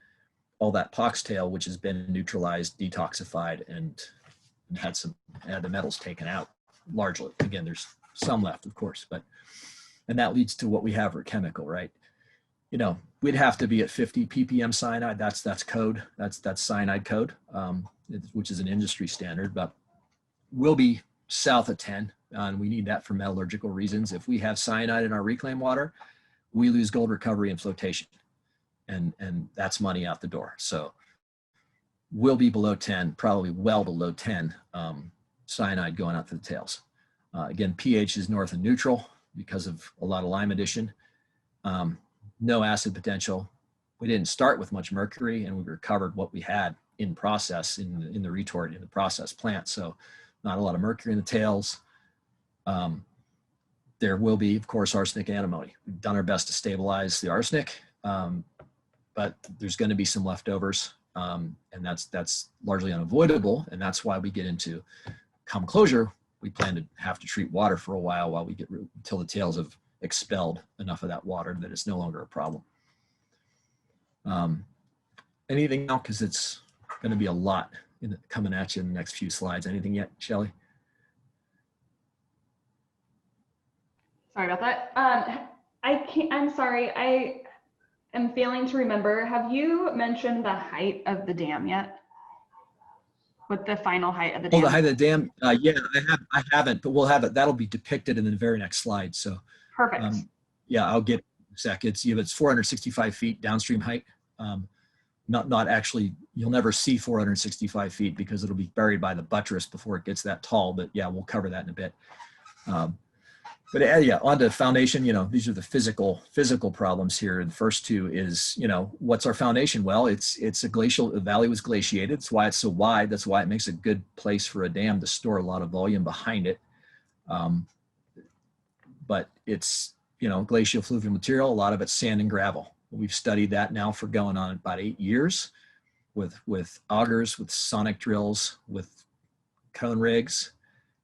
all that pox tail, which has been neutralized, detoxified, and had the metals taken out largely. Again, there's some left, of course, and that leads to what we have for chemical, right? You know, we'd have to be at 50 ppm cyanide. That's code. That's cyanide code, which is an industry standard, but we'll be south of 10, and we need that for metallurgical reasons. If we have cyanide in our reclaimed water, we lose gold recovery and flotation, and that's money out the door. So we'll be below 10, probably well below 10 cyanide going out to the tails. Again, pH is north of neutral because of a lot of lime addition. No acid potential. We didn't start with much mercury, and we recovered what we had in process in the retort in the process plant. So not a lot of mercury in the tails. There will be, of course, arsenic and antimony. We've done our best to stabilize the arsenic, but there's going to be some leftovers, and that's largely unavoidable. And that's why we get into come closure. We plan to have to treat water for a while we get until the tails have expelled enough of that water that it's no longer a problem. Anything else? Because it's going to be a lot coming at you in the next few slides. Anything yet, Shelley? Sorry about that. I'm sorry. I am failing to remember. Have you mentioned the height of the dam yet? What the final height of the dam? Oh, the height of the dam. Yeah, I haven't, but we'll have it. That'll be depicted in the very next slide. So perfect. Yeah, I'll get a sec. It's 465 feet downstream height. Not actually, you'll never see 465 feet because it'll be buried by the buttress before it gets that tall. But yeah, we'll cover that in a bit. But yeah, on to foundation. You know, these are the physical problems here. The first two is, you know, what's our foundation? Well, it's a glacial. The valley was glaciated. That's why it's so wide. That's why it makes a good place for a dam to store a lot of volume behind it. But it's glacial fluvial material. A lot of it's sand and gravel. We've studied that now for going on about 8 years with augers, with sonic drills, with cone rigs,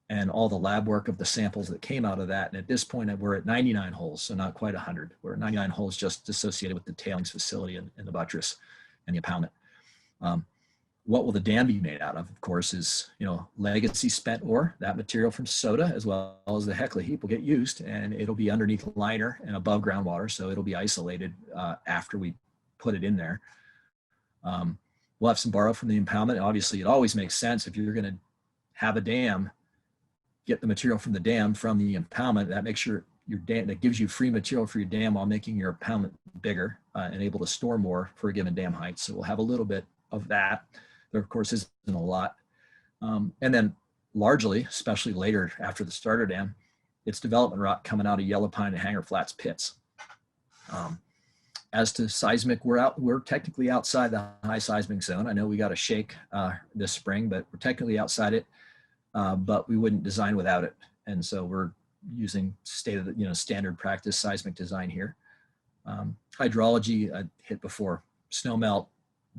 and all the lab work of the samples that came out of that. And at this point, we're at 99 holes, so not quite 100. We're at 99 holes just associated with the tailings facility and the buttress and the impoundment. What will the dam be made out of? Of course, is legacy spent ore. That material from soda, as well as the Hecla heap, will get used, and it'll be underneath liner and above groundwater, so it'll be isolated after we put it in there. We'll have some borrow from the impoundment. Obviously, it always makes sense if you're going to have a dam, get the material from the dam from the impoundment. That makes your dam, that gives you free material for your dam while making your impoundment bigger and able to store more for a given dam height. So we'll have a little bit of that. There, of course, isn't a lot. And then largely, especially later after the starter dam, it's development rock coming out of Yellow Pine and Hanger Flats pits. As to seismic, we're technically outside the high seismic zone. I know we got a shake this spring, but we're technically outside it, but we wouldn't design without it. And so we're using standard practice seismic design here. Hydrology, I hit before. Snowmelt,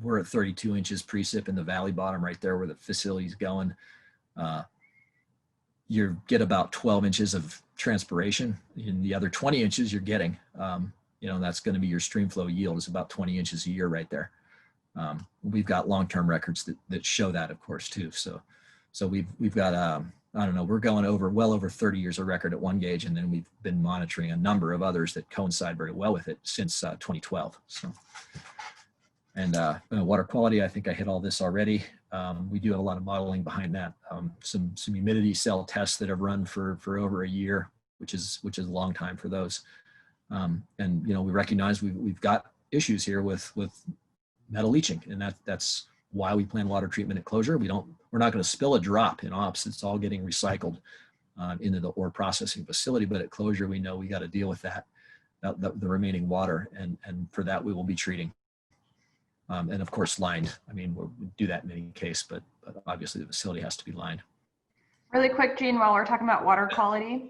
we're at 32 inches precip in the valley bottom right there where the facility's going. You get about 12 inches of transpiration. In the other 20 inches you're getting, that's going to be your stream flow yield is about 20 inches a year right there. We've got long-term records that show that, of course, too. So we've got, I don't know, we're going well over 30 years of record at one gauge, and then we've been monitoring a number of others that coincide very well with it since 2012. So. And water quality, I think I hit all this already. We do have a lot of modeling behind that. Some humidity cell tests that have run for over a year, which is a long time for those. And we recognize we've got issues here with metal leaching, and that's why we plan water treatment at closure. We're not going to spill a drop in ops. It's all getting recycled into the ore processing facility. But at closure, we know we got to deal with that, the remaining water, and for that we will be treating. And of course, lined. I mean, we do that in any case, but obviously the facility has to be lined. Really quick, Gene, while we're talking about water quality,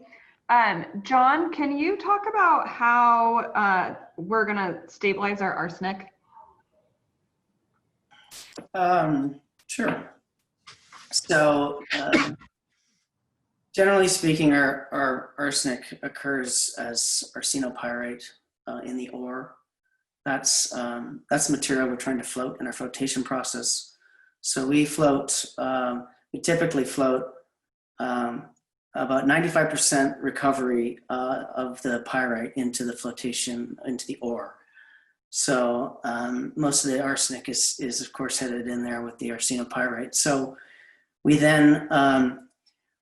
John, can you talk about how we're going to stabilize our arsenic? Sure. So generally speaking, our arsenic occurs as arsenopyrite in the ore. That's the material we're trying to float in our flotation process. So we typically float about 95% recovery of the pyrite into the flotation, into the ore. So most of the arsenic is of course headed in there with the arsenopyrite. So we then,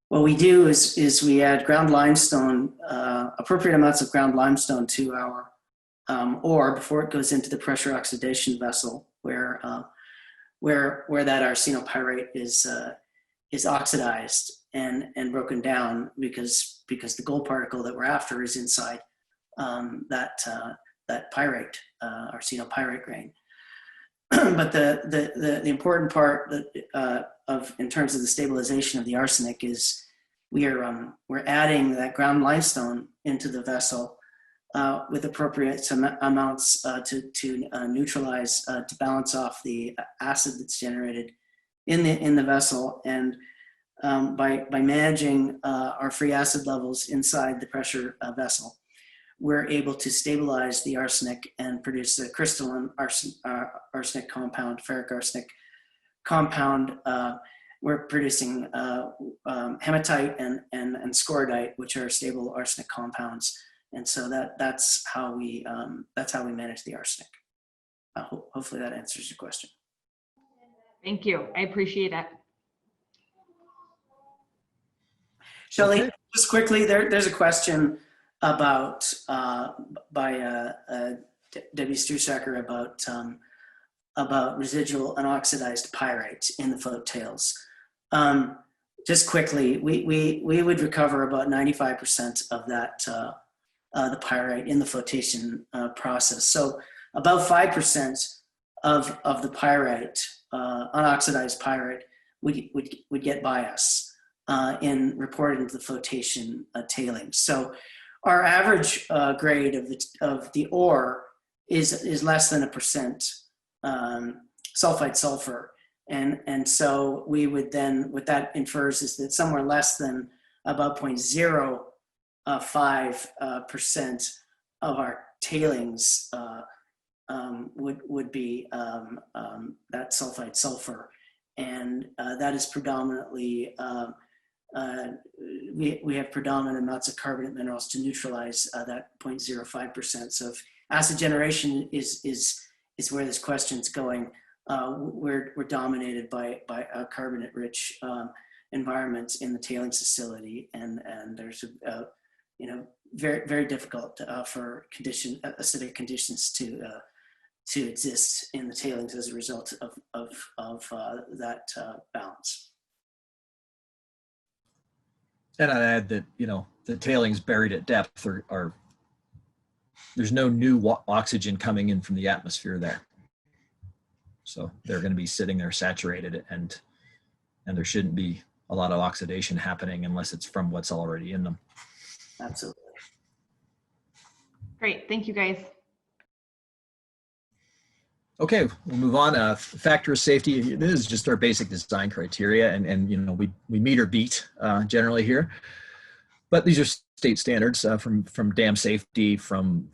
what we do is we add ground limestone, appropriate amounts of ground limestone to our ore before it goes into the pressure oxidation vessel where that arsenopyrite is oxidized and broken down because the gold particle that we're after is inside that pyrite, arsenopyrite grain. But the important part in terms of the stabilization of the arsenic is we're adding that ground limestone into the vessel with appropriate amounts to neutralize, to balance off the acid that's generated in the vessel, and by managing our free acid levels inside the pressure vessel, we're able to stabilize the arsenic and produce a crystalline arsenic compound, ferric arsenic compound. We're producing hematite and scorodite, which are stable arsenic compounds. And so that's how we manage the arsenic. Hopefully that answers your question. Thank you. I appreciate it. Shelley, just quickly, there's a question about by Debbie Strusacker about residual unoxidized pyrite in the float tails. Just quickly, we would recover about 95% of that the pyrite in the flotation process. So about 5% of the pyrite, unoxidized pyrite, would get by us in reported into the flotation tailings. So our average grade of the ore is less than 1% sulfide sulfur. And so we would then, what that infers is that somewhere less than about 0.05% of our tailings would be that sulfide sulfur. And that is predominantly, we have predominant amounts of carbonate minerals to neutralize that 0.05%. So if acid generation is where this question's going, we're dominated by carbonate-rich environments in the tailings facility, and there's very, very difficult for acidic conditions to exist in the tailings as a result of that balance. And I'd add that, the tailings buried at depth are there's no new oxygen coming in from the atmosphere there. So they're going to be sitting there saturated, and there shouldn't be a lot of oxidation happening unless it's from what's already in them. Absolutely. Great, thank you guys. Okay, we'll move on. Factor of safety. This is just our basic design criteria, and we meet or beat generally here. But these are state standards from dam safety, from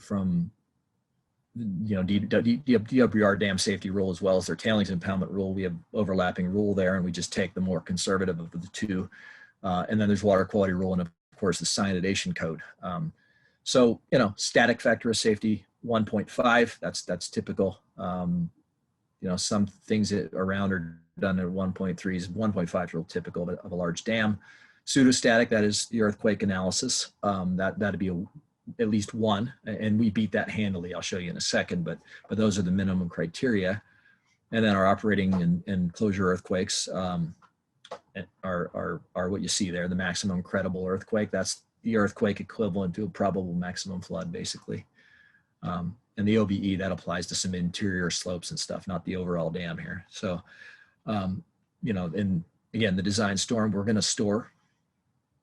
DWR dam safety rule, as well as their tailings impoundment rule. We have overlapping rule there, and we just take the more conservative of the two. And then there's water quality rule, and of course the cyanidation code. So static factor of safety 1.5. That's typical. Some things around are done at 1.3. 1.5 is real typical of a large dam. Pseudostatic, that is the earthquake analysis. That'd be at least 1, and we beat that handily. I'll show you in a second, but those are the minimum criteria. And then our operating and closure earthquakes are what you see there. The maximum credible earthquake, that's the earthquake equivalent to a probable maximum flood, basically. And the OBE, that applies to some interior slopes and stuff, not the overall dam here. So, and again, the design storm, we're going to store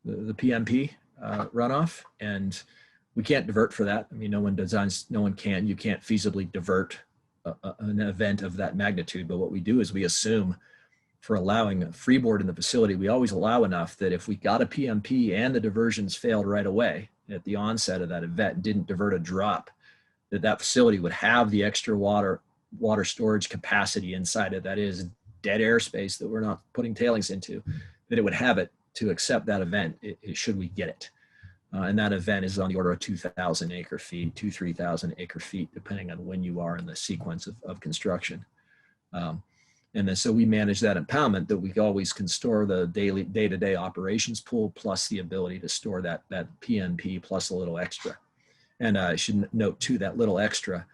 the PMP runoff, and we can't divert for that. I mean, you can't feasibly divert an event of that magnitude. But what we do is we assume, for allowing a freeboard in the facility, we always allow enough that if we got a PMP and the diversions failed right away at the onset of that event, didn't divert a drop, that facility would have the extra water storage capacity inside it. That is dead airspace that we're not putting tailings into, that it would have it to accept that event should we get it. And that event is on the order of 2,000 acre feet, 3,000 acre feet, depending on when you are in the sequence of construction. And then so we manage that impoundment, that we always can store the day-to-day operations pool plus the ability to store that PMP plus a little extra. And I should note too, that little extra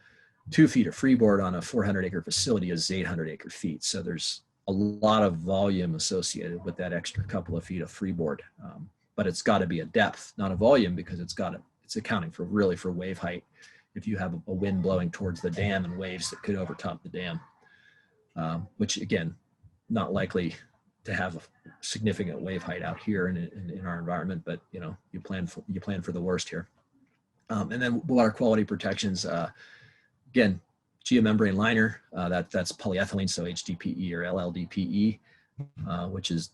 2 feet of freeboard on a 400 acre facility is 800 acre feet. So there's a lot of volume associated with that extra couple of feet of freeboard. But it's got to be a depth, not a volume, because it's accounting for wave height. If you have a wind blowing towards the dam and waves that could overtop the dam, which again, not likely to have a significant wave height out here in our environment, but you plan for the worst here. And then water quality protections, again, geomembrane liner, that's polyethylene, so HDPE or LLDPE, which is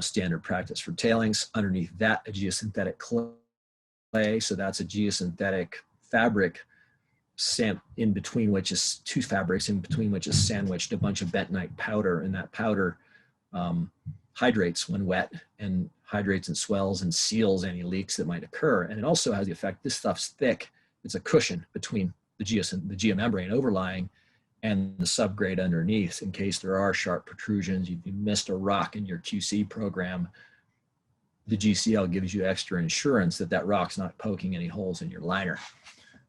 standard practice for tailings. Underneath that, a geosynthetic clay, so that's a geosynthetic fabric in between which is 2 fabrics, in between which is sandwiched a bunch of bentonite powder, and that powder hydrates when wet, and hydrates and swells and seals any leaks that might occur. And it also has the effect, this stuff's thick, it's a cushion between the geomembrane overlying and the subgrade underneath, in case there are sharp protrusions. You missed a rock in your QC program, the GCL gives you extra insurance that rock's not poking any holes in your liner.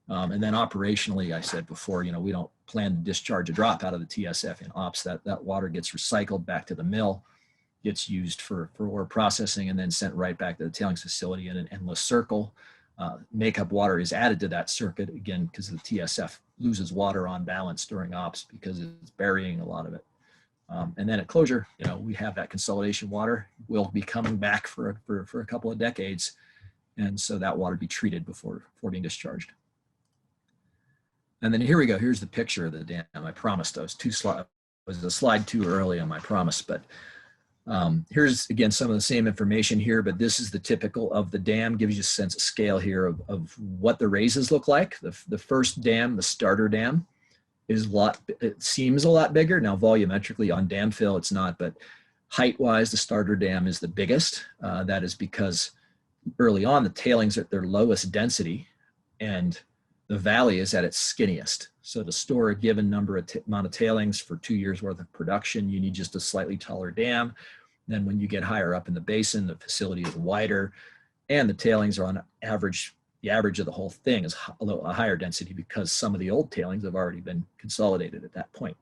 And then operationally, I said before, we don't plan to discharge a drop out of the TSF in ops. That water gets recycled back to the mill, gets used for ore processing, and then sent right back to the tailings facility in an endless circle. Makeup water is added to that circuit, again, because the TSF loses water on balance during ops because it's burying a lot of it. And then at closure, we have that consolidation water will be coming back for a couple of decades. And so that water would be treated before being discharged. And then here we go. Here's the picture of the dam. I promised I was a slide too early on my promise, but here's again some of the same information here, but this is the typical of the dam. Gives you a sense of scale here of what the raises look like. The first dam, the starter dam, is it seems a lot bigger. Now volumetrically on dam fill it's not, but height-wise the starter dam is the biggest. That is because early on the tailings are at their lowest density and the valley is at its skinniest. So to store a given amount of tailings for 2 years worth of production, you need just a slightly taller dam. Then when you get higher up in the basin, the facility is wider and the tailings are on average, the average of the whole thing is a higher density because some of the old tailings have already been consolidated at that point.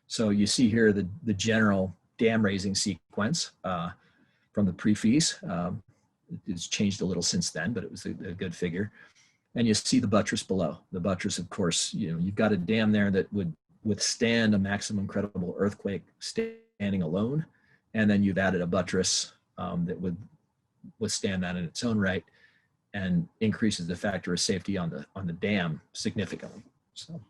So you see here the general dam raising sequence from the pre-fees. It's changed a little since then, but it was a good figure. And you see the buttress below. The buttress, of course, you've got a dam there that would withstand a maximum credible earthquake standing alone. And then you've added a buttress that would withstand that in its own right and increases the factor of safety on the dam significantly. So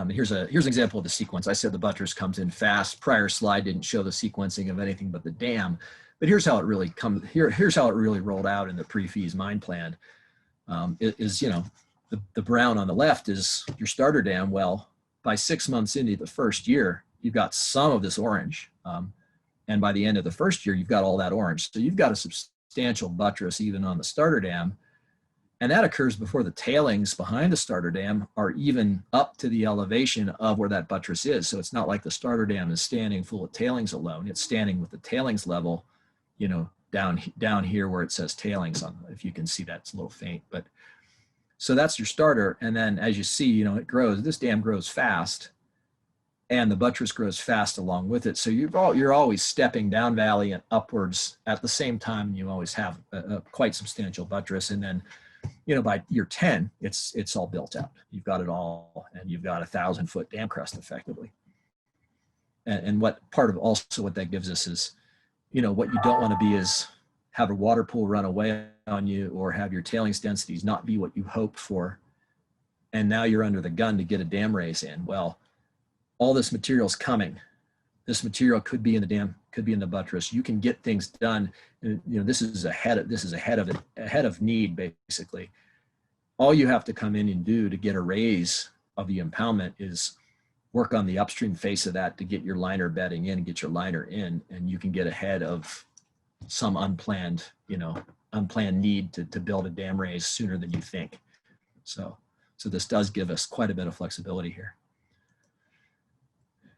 here's an example of the sequence. I said the buttress comes in fast. Prior slide didn't show the sequencing of anything but the dam. But here's how it really here's how it really rolled out in the pre-fees mine plan. The brown on the left is your starter dam. Well, by 6 months into the first year, you've got some of this orange. And by the end of the first year, you've got all that orange. So you've got a substantial buttress even on the starter dam. And that occurs before the tailings behind the starter dam are even up to the elevation of where that buttress is. So it's not like the starter dam is standing full of tailings alone. It's standing with the tailings level, down here where it says tailings on, if you can see that, it's a little faint, but so that's your starter. And then as you see, it grows, this dam grows fast and the buttress grows fast along with it. So you're always stepping down valley and upwards at the same time. You always have a quite substantial buttress. And then, by year 10, it's all built out. You've got it all and you've got 1,000-foot dam crest effectively. And what part of also what that gives us is, what you don't want to be is have a water pool run away on you or have your tailings densities not be what you hoped for. And now you're under the gun to get a dam raise in. Well, all this material's coming. This material could be in the dam, could be in the buttress. You can get things done. And, this is ahead of need, basically. All you have to come in and do to get a raise of the impoundment is work on the upstream face of that to get your liner bedding in and get your liner in, and you can get ahead of some unplanned need to build a dam raise sooner than you think. So this does give us quite a bit of flexibility here.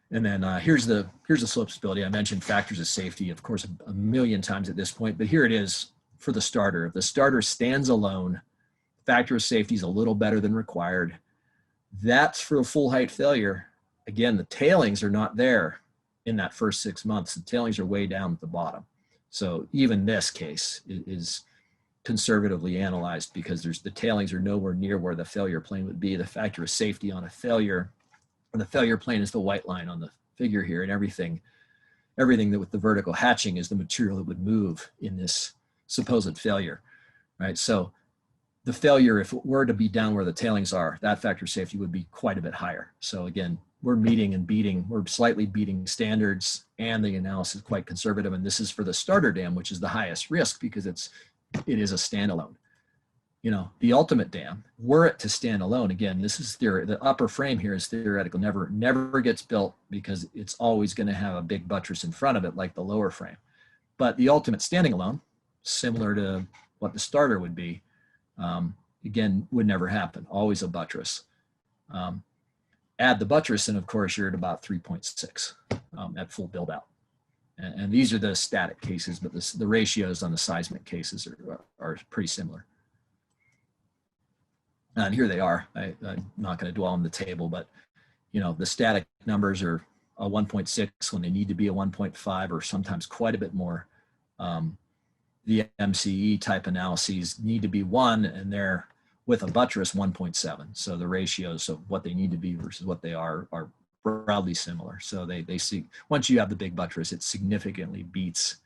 And then here's the slope stability. I mentioned factors of safety, of course, a million times at this point, but here it is for the starter. If the starter stands alone, factor of safety is a little better than required. That's for a full height failure. Again, the tailings are not there in that first 6 months. The tailings are way down at the bottom. So even this case is conservatively analyzed because the tailings are nowhere near where the failure plane would be. The factor of safety on a failure, and the failure plane is the white line on the figure here, and everything that with the vertical hatching is the material that would move in this supposed failure, right? So the failure, if it were to be down where the tailings are, that factor of safety would be quite a bit higher. So again, we're slightly beating standards, and the analysis is quite conservative. And this is for the starter dam, which is the highest risk because it is a standalone. The ultimate dam, were it to stand alone, again, this is the upper frame here is theoretical, never gets built because it's always going to have a big buttress in front of it like the lower frame. But the ultimate standing alone, similar to what the starter would be, again, would never happen, always a buttress. Add the buttress, and of course, you're at about 3.6 at full build out. And these are the static cases, but the ratios on the seismic cases are pretty similar. And here they are. I'm not going to dwell on the table, but the static numbers are a 1.6 when they need to be a 1.5 or sometimes quite a bit more. The MCE type analyses need to be 1, and they're with a buttress 1.7. So the ratios of what they need to be versus what they are broadly similar. So they see, once you have the big buttress, it significantly beats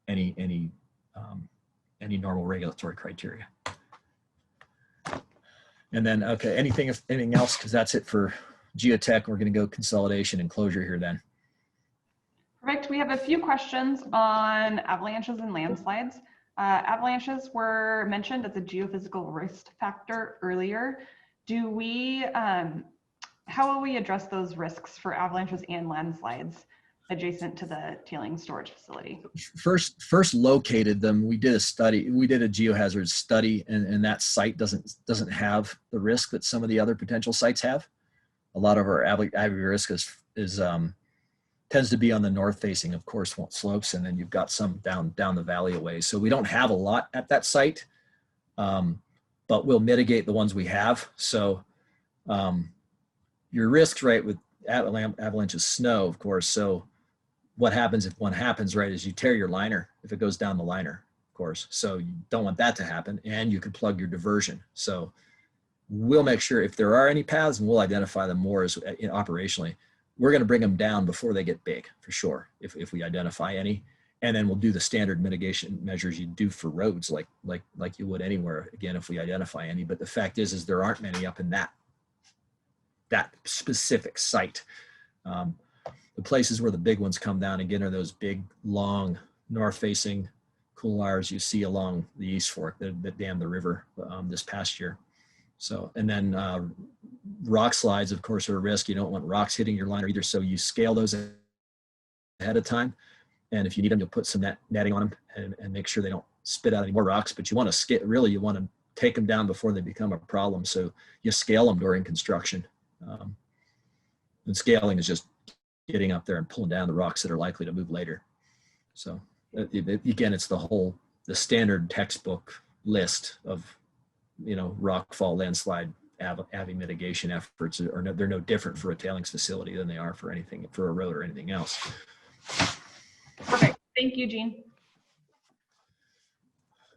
any any normal regulatory criteria. And then, okay, anything else? Because that's it for geotech. We're going to go consolidation and closure here then. Perfect. We have a few questions on avalanches and landslides. Avalanches were mentioned as a geophysical risk factor earlier. Do we, how will we address those risks for avalanches and landslides adjacent to the tailings storage facility? First located them. We did a study. We did a geohazard study, and that site doesn't have the risk that some of the other potential sites have. A lot of our avi risk tends to be on the north facing, of course, slopes, and then you've got some down the valley a ways. So we don't have a lot at that site, but we'll mitigate the ones we have. So your risks, right, with avalanches, snow, of course. So what happens if one happens, right, is you tear your liner if it goes down the liner, of course. So you don't want that to happen, and you can plug your diversion. So we'll make sure if there are any paths, and we'll identify them more as operationally. We're going to bring them down before they get big, for sure, if we identify any. And then we'll do the standard mitigation measures you do for roads, like you would anywhere, again, if we identify any. But the fact is there aren't many up in that specific site. The places where the big ones come down, again, are those big, long, north-facing couloirs you see along the East Fork that dammed the river this past year. So, and then rock slides, of course, are a risk. You don't want rocks hitting your liner either, so you scale those ahead of time. And if you need them, you'll put some netting on them and make sure they don't spit out any more rocks. But you want to really, you want to take them down before they become a problem. So you scale them during construction. And scaling is just getting up there and pulling down the rocks that are likely to move later. So again, it's the standard textbook list of, rock fall, landslide, avi mitigation efforts they're no different for a tailings facility than they are for a road or anything else. Perfect. Thank you, Gene.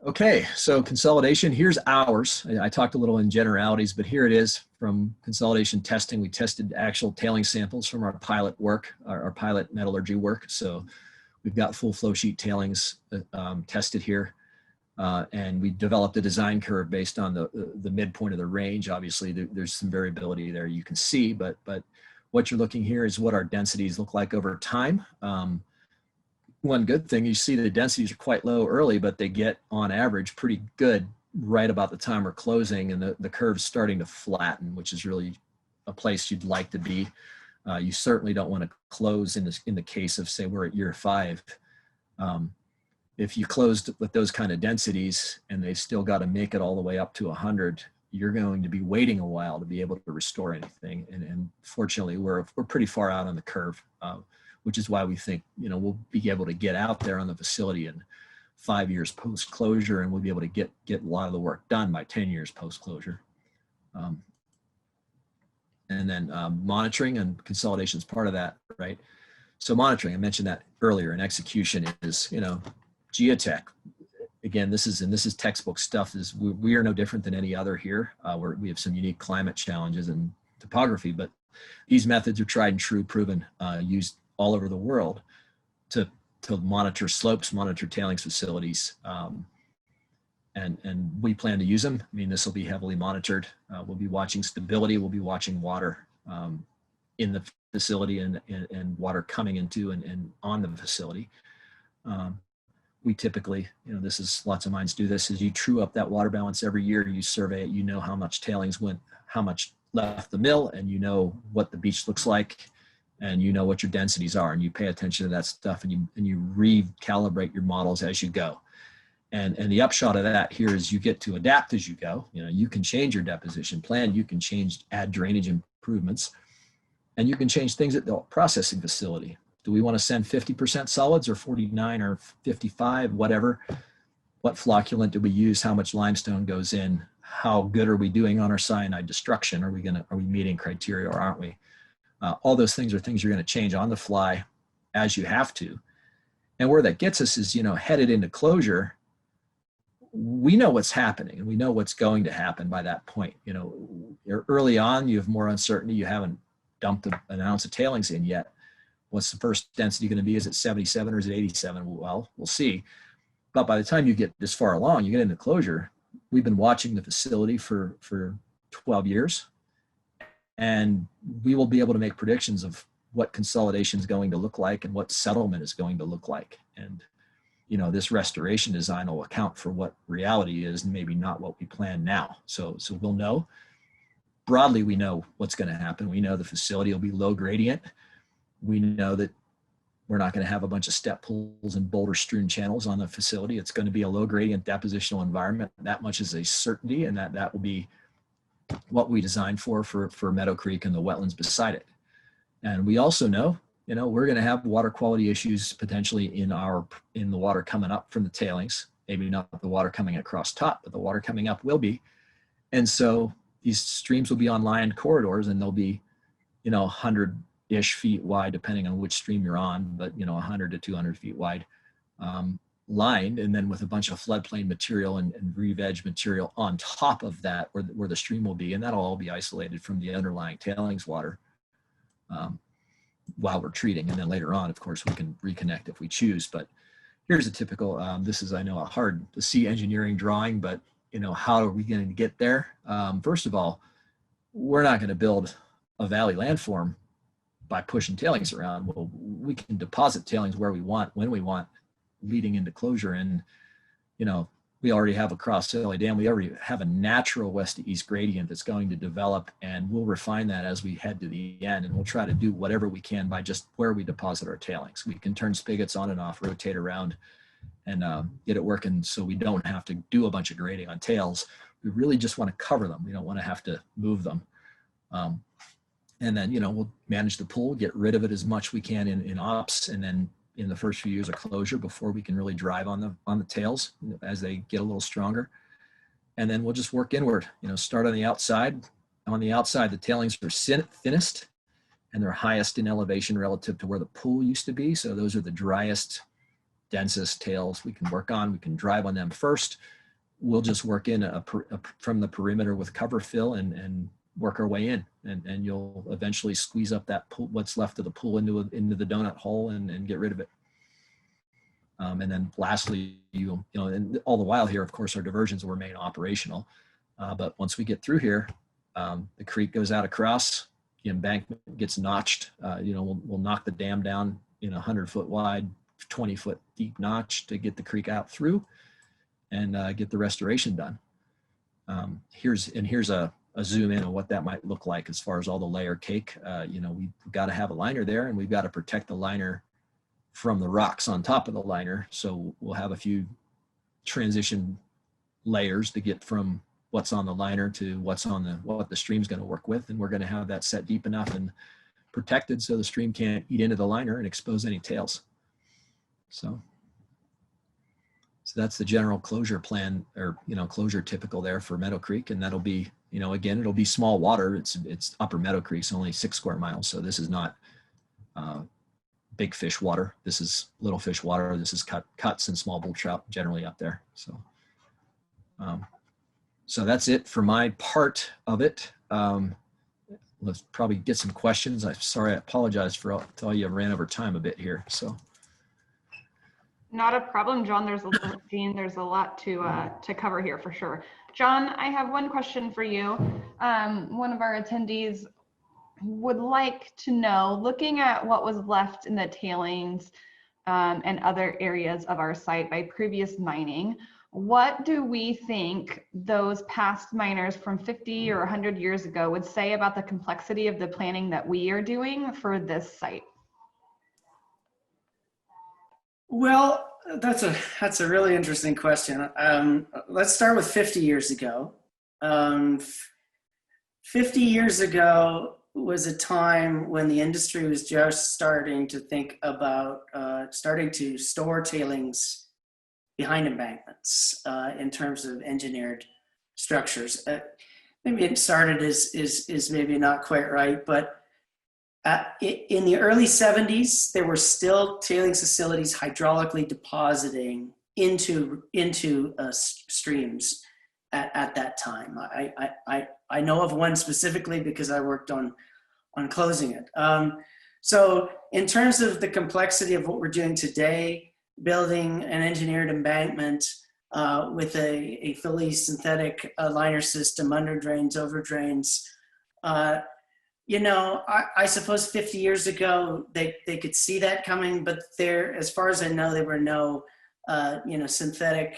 Okay, so consolidation, here's ours. I talked a little in generalities, but here it is from consolidation testing. We tested actual tailing samples from our pilot work, our pilot metallurgy work. So we've got full flow sheet tailings tested here. And we developed a design curve based on the midpoint of the range. Obviously, there's some variability there you can see, but what you're looking here is what our densities look like over time. One good thing, you see the densities are quite low early, but they get on average pretty good right about the time we're closing, and the curve's starting to flatten, which is really a place you'd like to be. You certainly don't want to close in the case of, say, we're at year 5. If you closed with those kind of densities and they've still got to make it all the way up to 100, you're going to be waiting a while to be able to restore anything. And fortunately, we're pretty far out on the curve, which is why we think, we'll be able to get out there on the facility in 5 years post-closure, and we'll be able to get a lot of the work done by 10 years post-closure. And then monitoring and consolidation is part of that, right? So monitoring, I mentioned that earlier, and execution is, geotech. Again, this is textbook stuff. We are no different than any other here. We have some unique climate challenges and topography, but these methods are tried and true, proven, used all over the world to monitor slopes, monitor tailings facilities, and we plan to use them. I mean, this will be heavily monitored. We'll be watching stability. We'll be watching water in the facility and water coming into and on the facility. We typically, this is, lots of mines do this, is you true up that water balance every year. You survey it, you know how much tailings went, how much left the mill, and you know what the beach looks like, and you know what your densities are, and you pay attention to that stuff, and you recalibrate your models as you go. And the upshot of that here is you get to adapt as you go. You can change your deposition plan, you can add drainage improvements, and you can change things at the processing facility. Do we want to send 50% solids or 49 or 55, whatever? What flocculant do we use? How much limestone goes in? How good are we doing on our cyanide destruction? Are we meeting criteria or aren't we? All those things are things you're going to change on the fly as you have to. And where that gets us is, headed into closure, we know what's happening and we know what's going to happen by that point. Early on, you have more uncertainty. You haven't dumped an ounce of tailings in yet. What's the first density going to be? Is it 77 or is it 87? Well, we'll see. But by the time you get this far along, you get into closure, we've been watching the facility for 12 years, and we will be able to make predictions of what consolidation is going to look like and what settlement is going to look like. And, you know, this restoration design will account for what reality is and maybe not what we plan now. So we'll know. Broadly, we know what's going to happen. We know the facility will be low gradient. We know that we're not going to have a bunch of step pools and boulder strewn channels on the facility. It's going to be a low gradient depositional environment. That much is a certainty, and that will be what we designed for Meadow Creek and the wetlands beside it. And we also know, you know, we're going to have water quality issues potentially in the water coming up from the tailings. Maybe not the water coming across top, but the water coming up will be. And so these streams will be on lined corridors, and they'll be, you know, 100-ish feet wide, depending on which stream you're on, but, you know, 100 to 200 feet wide, lined, and then with a bunch of floodplain material and re-veg material on top of that where the stream will be, and that'll all be isolated from the underlying tailings water while we're treating. And then later on, of course, we can reconnect if we choose. But here's a typical, this is, I know, a hard to see engineering drawing, but, you know, how are we going to get there? First of all, we're not going to build a valley landform by pushing tailings around. Well, we can deposit tailings where we want, when we want, leading into closure. And, you know, we already have across Sally Dam, we already have a natural west to east gradient that's going to develop, and we'll refine that as we head to the end, and we'll try to do whatever we can by just where we deposit our tailings. We can turn spigots on and off, rotate around, and get it working so we don't have to do a bunch of grading on tails. We really just want to cover them. We don't want to have to move them. And then, you know, we'll manage the pool, get rid of it as much we can in ops, and then in the first few years of closure before we can really drive on the tails as they get a little stronger. And then we'll just work inward, you know, start on the outside. On the outside, the tailings are thinnest and they're highest in elevation relative to where the pool used to be. So those are the driest, densest tails we can work on. We can drive on them first. We'll just work in from the perimeter with cover fill and work our way in, and you'll eventually squeeze up that pool, what's left of the pool into the donut hole and get rid of it. And then lastly, you know, and all the while here, of course, our diversions will remain operational. But once we get through here, the creek goes out across, the embankment gets notched. You know, we'll knock the dam down in 100-foot wide, 20-foot deep notch to get the creek out through and get the restoration done. Here's a zoom in on what that might look like as far as all the layer cake. You know, we've got to have a liner there, and we've got to protect the liner from the rocks on top of the liner. So we'll have a few transition layers to get from what's on the liner to what the stream's going to work with. And we're going to have that set deep enough and protected so the stream can't eat into the liner and expose any tails. So that's the general closure plan, or, you know, closure typical there for Meadow Creek. And that'll be, you know, again, it'll be small water. It's upper Meadow Creek, so only 6 square miles. So this is not big fish water. This is little fish water. This is cuts and small bull trout generally up there. So, so that's it for my part of it. Let's probably get some questions. I'm sorry, I apologize for all you. I ran over time a bit here. So. Not a problem, John. There's a lot to cover here for sure. John, I have one question for you. One of our attendees would like to know, looking at what was left in the tailings and other areas of our site by previous mining, what do we think those past miners from 50 or 100 years ago would say about the complexity of the planning that we are doing for this site? Well, that's a really interesting question. Let's start with 50 years ago. 50 years ago was a time when the industry was just starting to think about starting to store tailings behind embankments in terms of engineered structures. Maybe it started is maybe not quite right, but in the early 70s, there were still tailings facilities hydraulically depositing into streams at that time. I know of one specifically because I worked on closing it. So in terms of the complexity of what we're doing today, building an engineered embankment with a fully synthetic liner system, under drains, over drains. You know, I suppose 50 years ago, they could see that coming, but there, as far as I know, there were no, you know, synthetically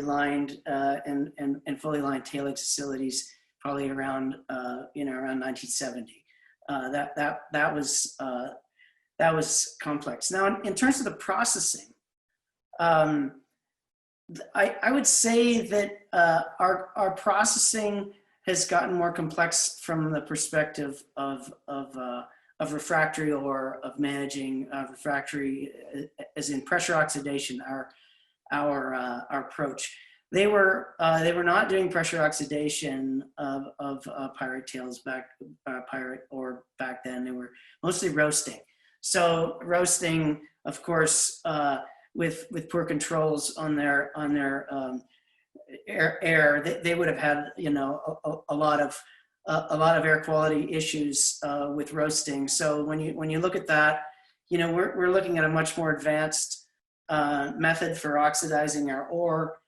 lined and fully lined tailing facilities probably around, you know, around 1970. That was complex. Now, in terms of the processing, I would say that our processing has gotten more complex from the perspective of refractory ore, of managing refractory, as in pressure oxidation. Our approach. They were not doing pressure oxidation of pyrite tails pyrite ore back then. They were mostly roasting. So roasting, of course, with poor controls on their air, they would have had, you know, a lot of air quality issues with roasting. So when you look at that, you know, we're looking at a much more advanced method for oxidizing our ore,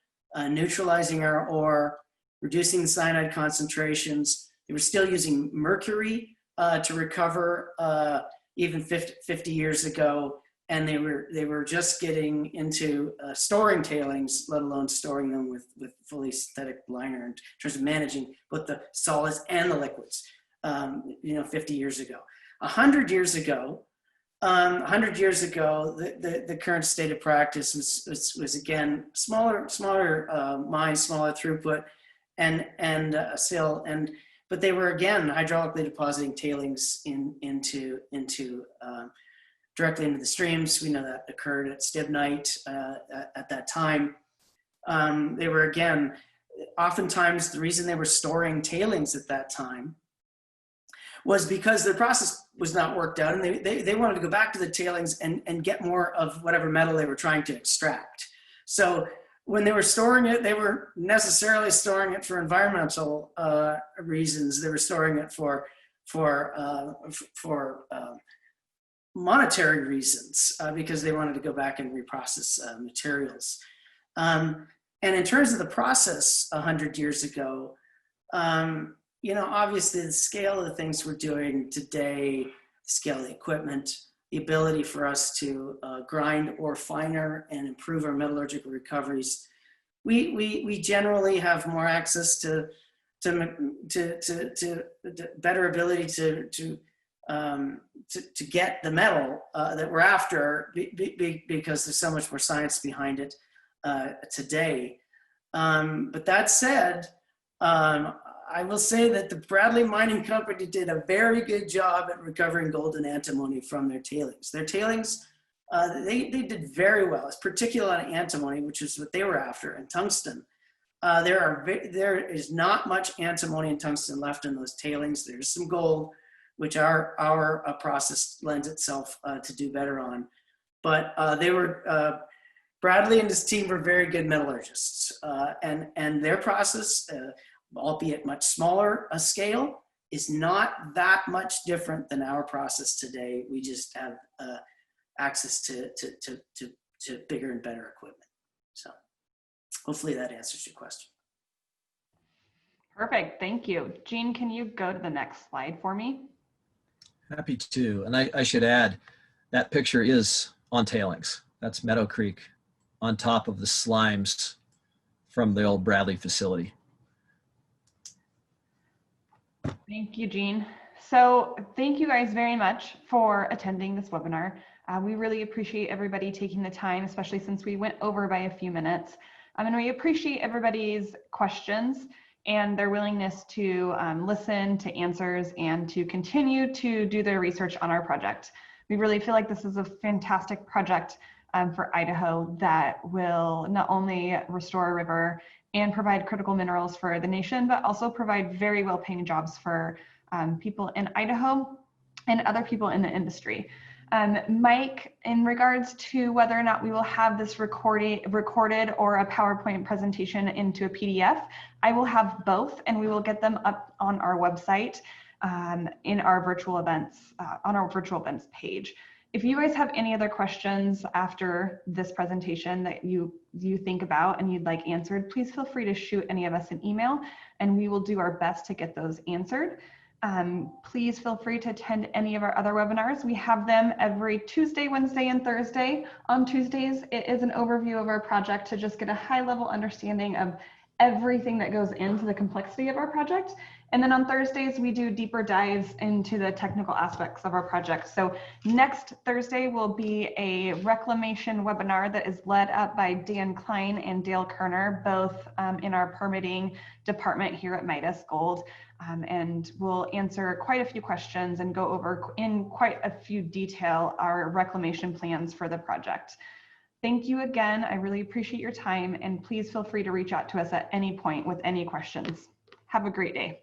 neutralizing our ore, reducing the cyanide concentrations. They were still using mercury to recover even 50 years ago. And they were just getting into storing tailings, let alone storing them with fully synthetic liner in terms of managing both the solids and the liquids. You know, 50 years ago, 100 years ago, the current state of practice was again smaller mines, smaller throughput, but they were again hydraulically depositing tailings into directly into the streams. We know that occurred at Stibnite at that time. They were, again, oftentimes the reason they were storing tailings at that time was because the process was not worked out, and they wanted to go back to the tailings and get more of whatever metal they were trying to extract. So when they were storing it, they were necessarily storing it for environmental reasons. They were storing it for monetary reasons, because they wanted to go back and reprocess materials. And in terms of the process 100 years ago, you know, obviously the scale of the things we're doing today, the scale of the equipment, the ability for us to grind ore finer and improve our metallurgical recoveries, we generally have more access to better ability to get the metal that we're after, because there's so much more science behind it today. But that said, I will say that the Bradley Mining Company did a very good job at recovering gold and antimony from their tailings. Their tailings, they did very well, particularly on antimony, which is what they were after, and tungsten. There is not much antimony and tungsten left in those tailings. There's some gold, which our process lends itself to do better on. But Bradley and his team were very good metallurgists, and their process, albeit much smaller a scale, is not that much different than our process today. We just have access to bigger and better equipment. So hopefully that answers your question. Perfect, thank you. Jean, can you go to the next slide for me? Happy to. And I should add, that picture is on tailings. That's Meadow Creek on top of the slimes from the old Bradley facility. Thank you, Jean. So thank you guys very much for attending this webinar. We really appreciate everybody taking the time, especially since we went over by a few minutes. And we appreciate everybody's questions and their willingness to listen to answers and to continue to do their research on our project. We really feel like this is a fantastic project for Idaho that will not only restore a river and provide critical minerals for the nation, but also provide very well-paying jobs for people in Idaho and other people in the industry. Mike, in regards to whether or not we will have this recorded or a PowerPoint presentation into a PDF, I will have both, and we will get them up on our website in our virtual events, on our virtual events page. If you guys have any other questions after this presentation that you think about and you'd like answered, please feel free to shoot any of us an email and we will do our best to get those answered. Please feel free to attend any of our other webinars. We have them every Tuesday, Wednesday, and Thursday. On Tuesdays, it is an overview of our project to just get a high-level understanding of everything that goes into the complexity of our project. And then on Thursdays, we do deeper dives into the technical aspects of our project. So next Thursday will be a reclamation webinar that is led up by Dan Klein and Dale Kerner, both in our permitting department here at Midas Gold. And we'll answer quite a few questions and go over in quite a few detail our reclamation plans for the project. Thank you again. I really appreciate your time, and please feel free to reach out to us at any point with any questions. Have a great day.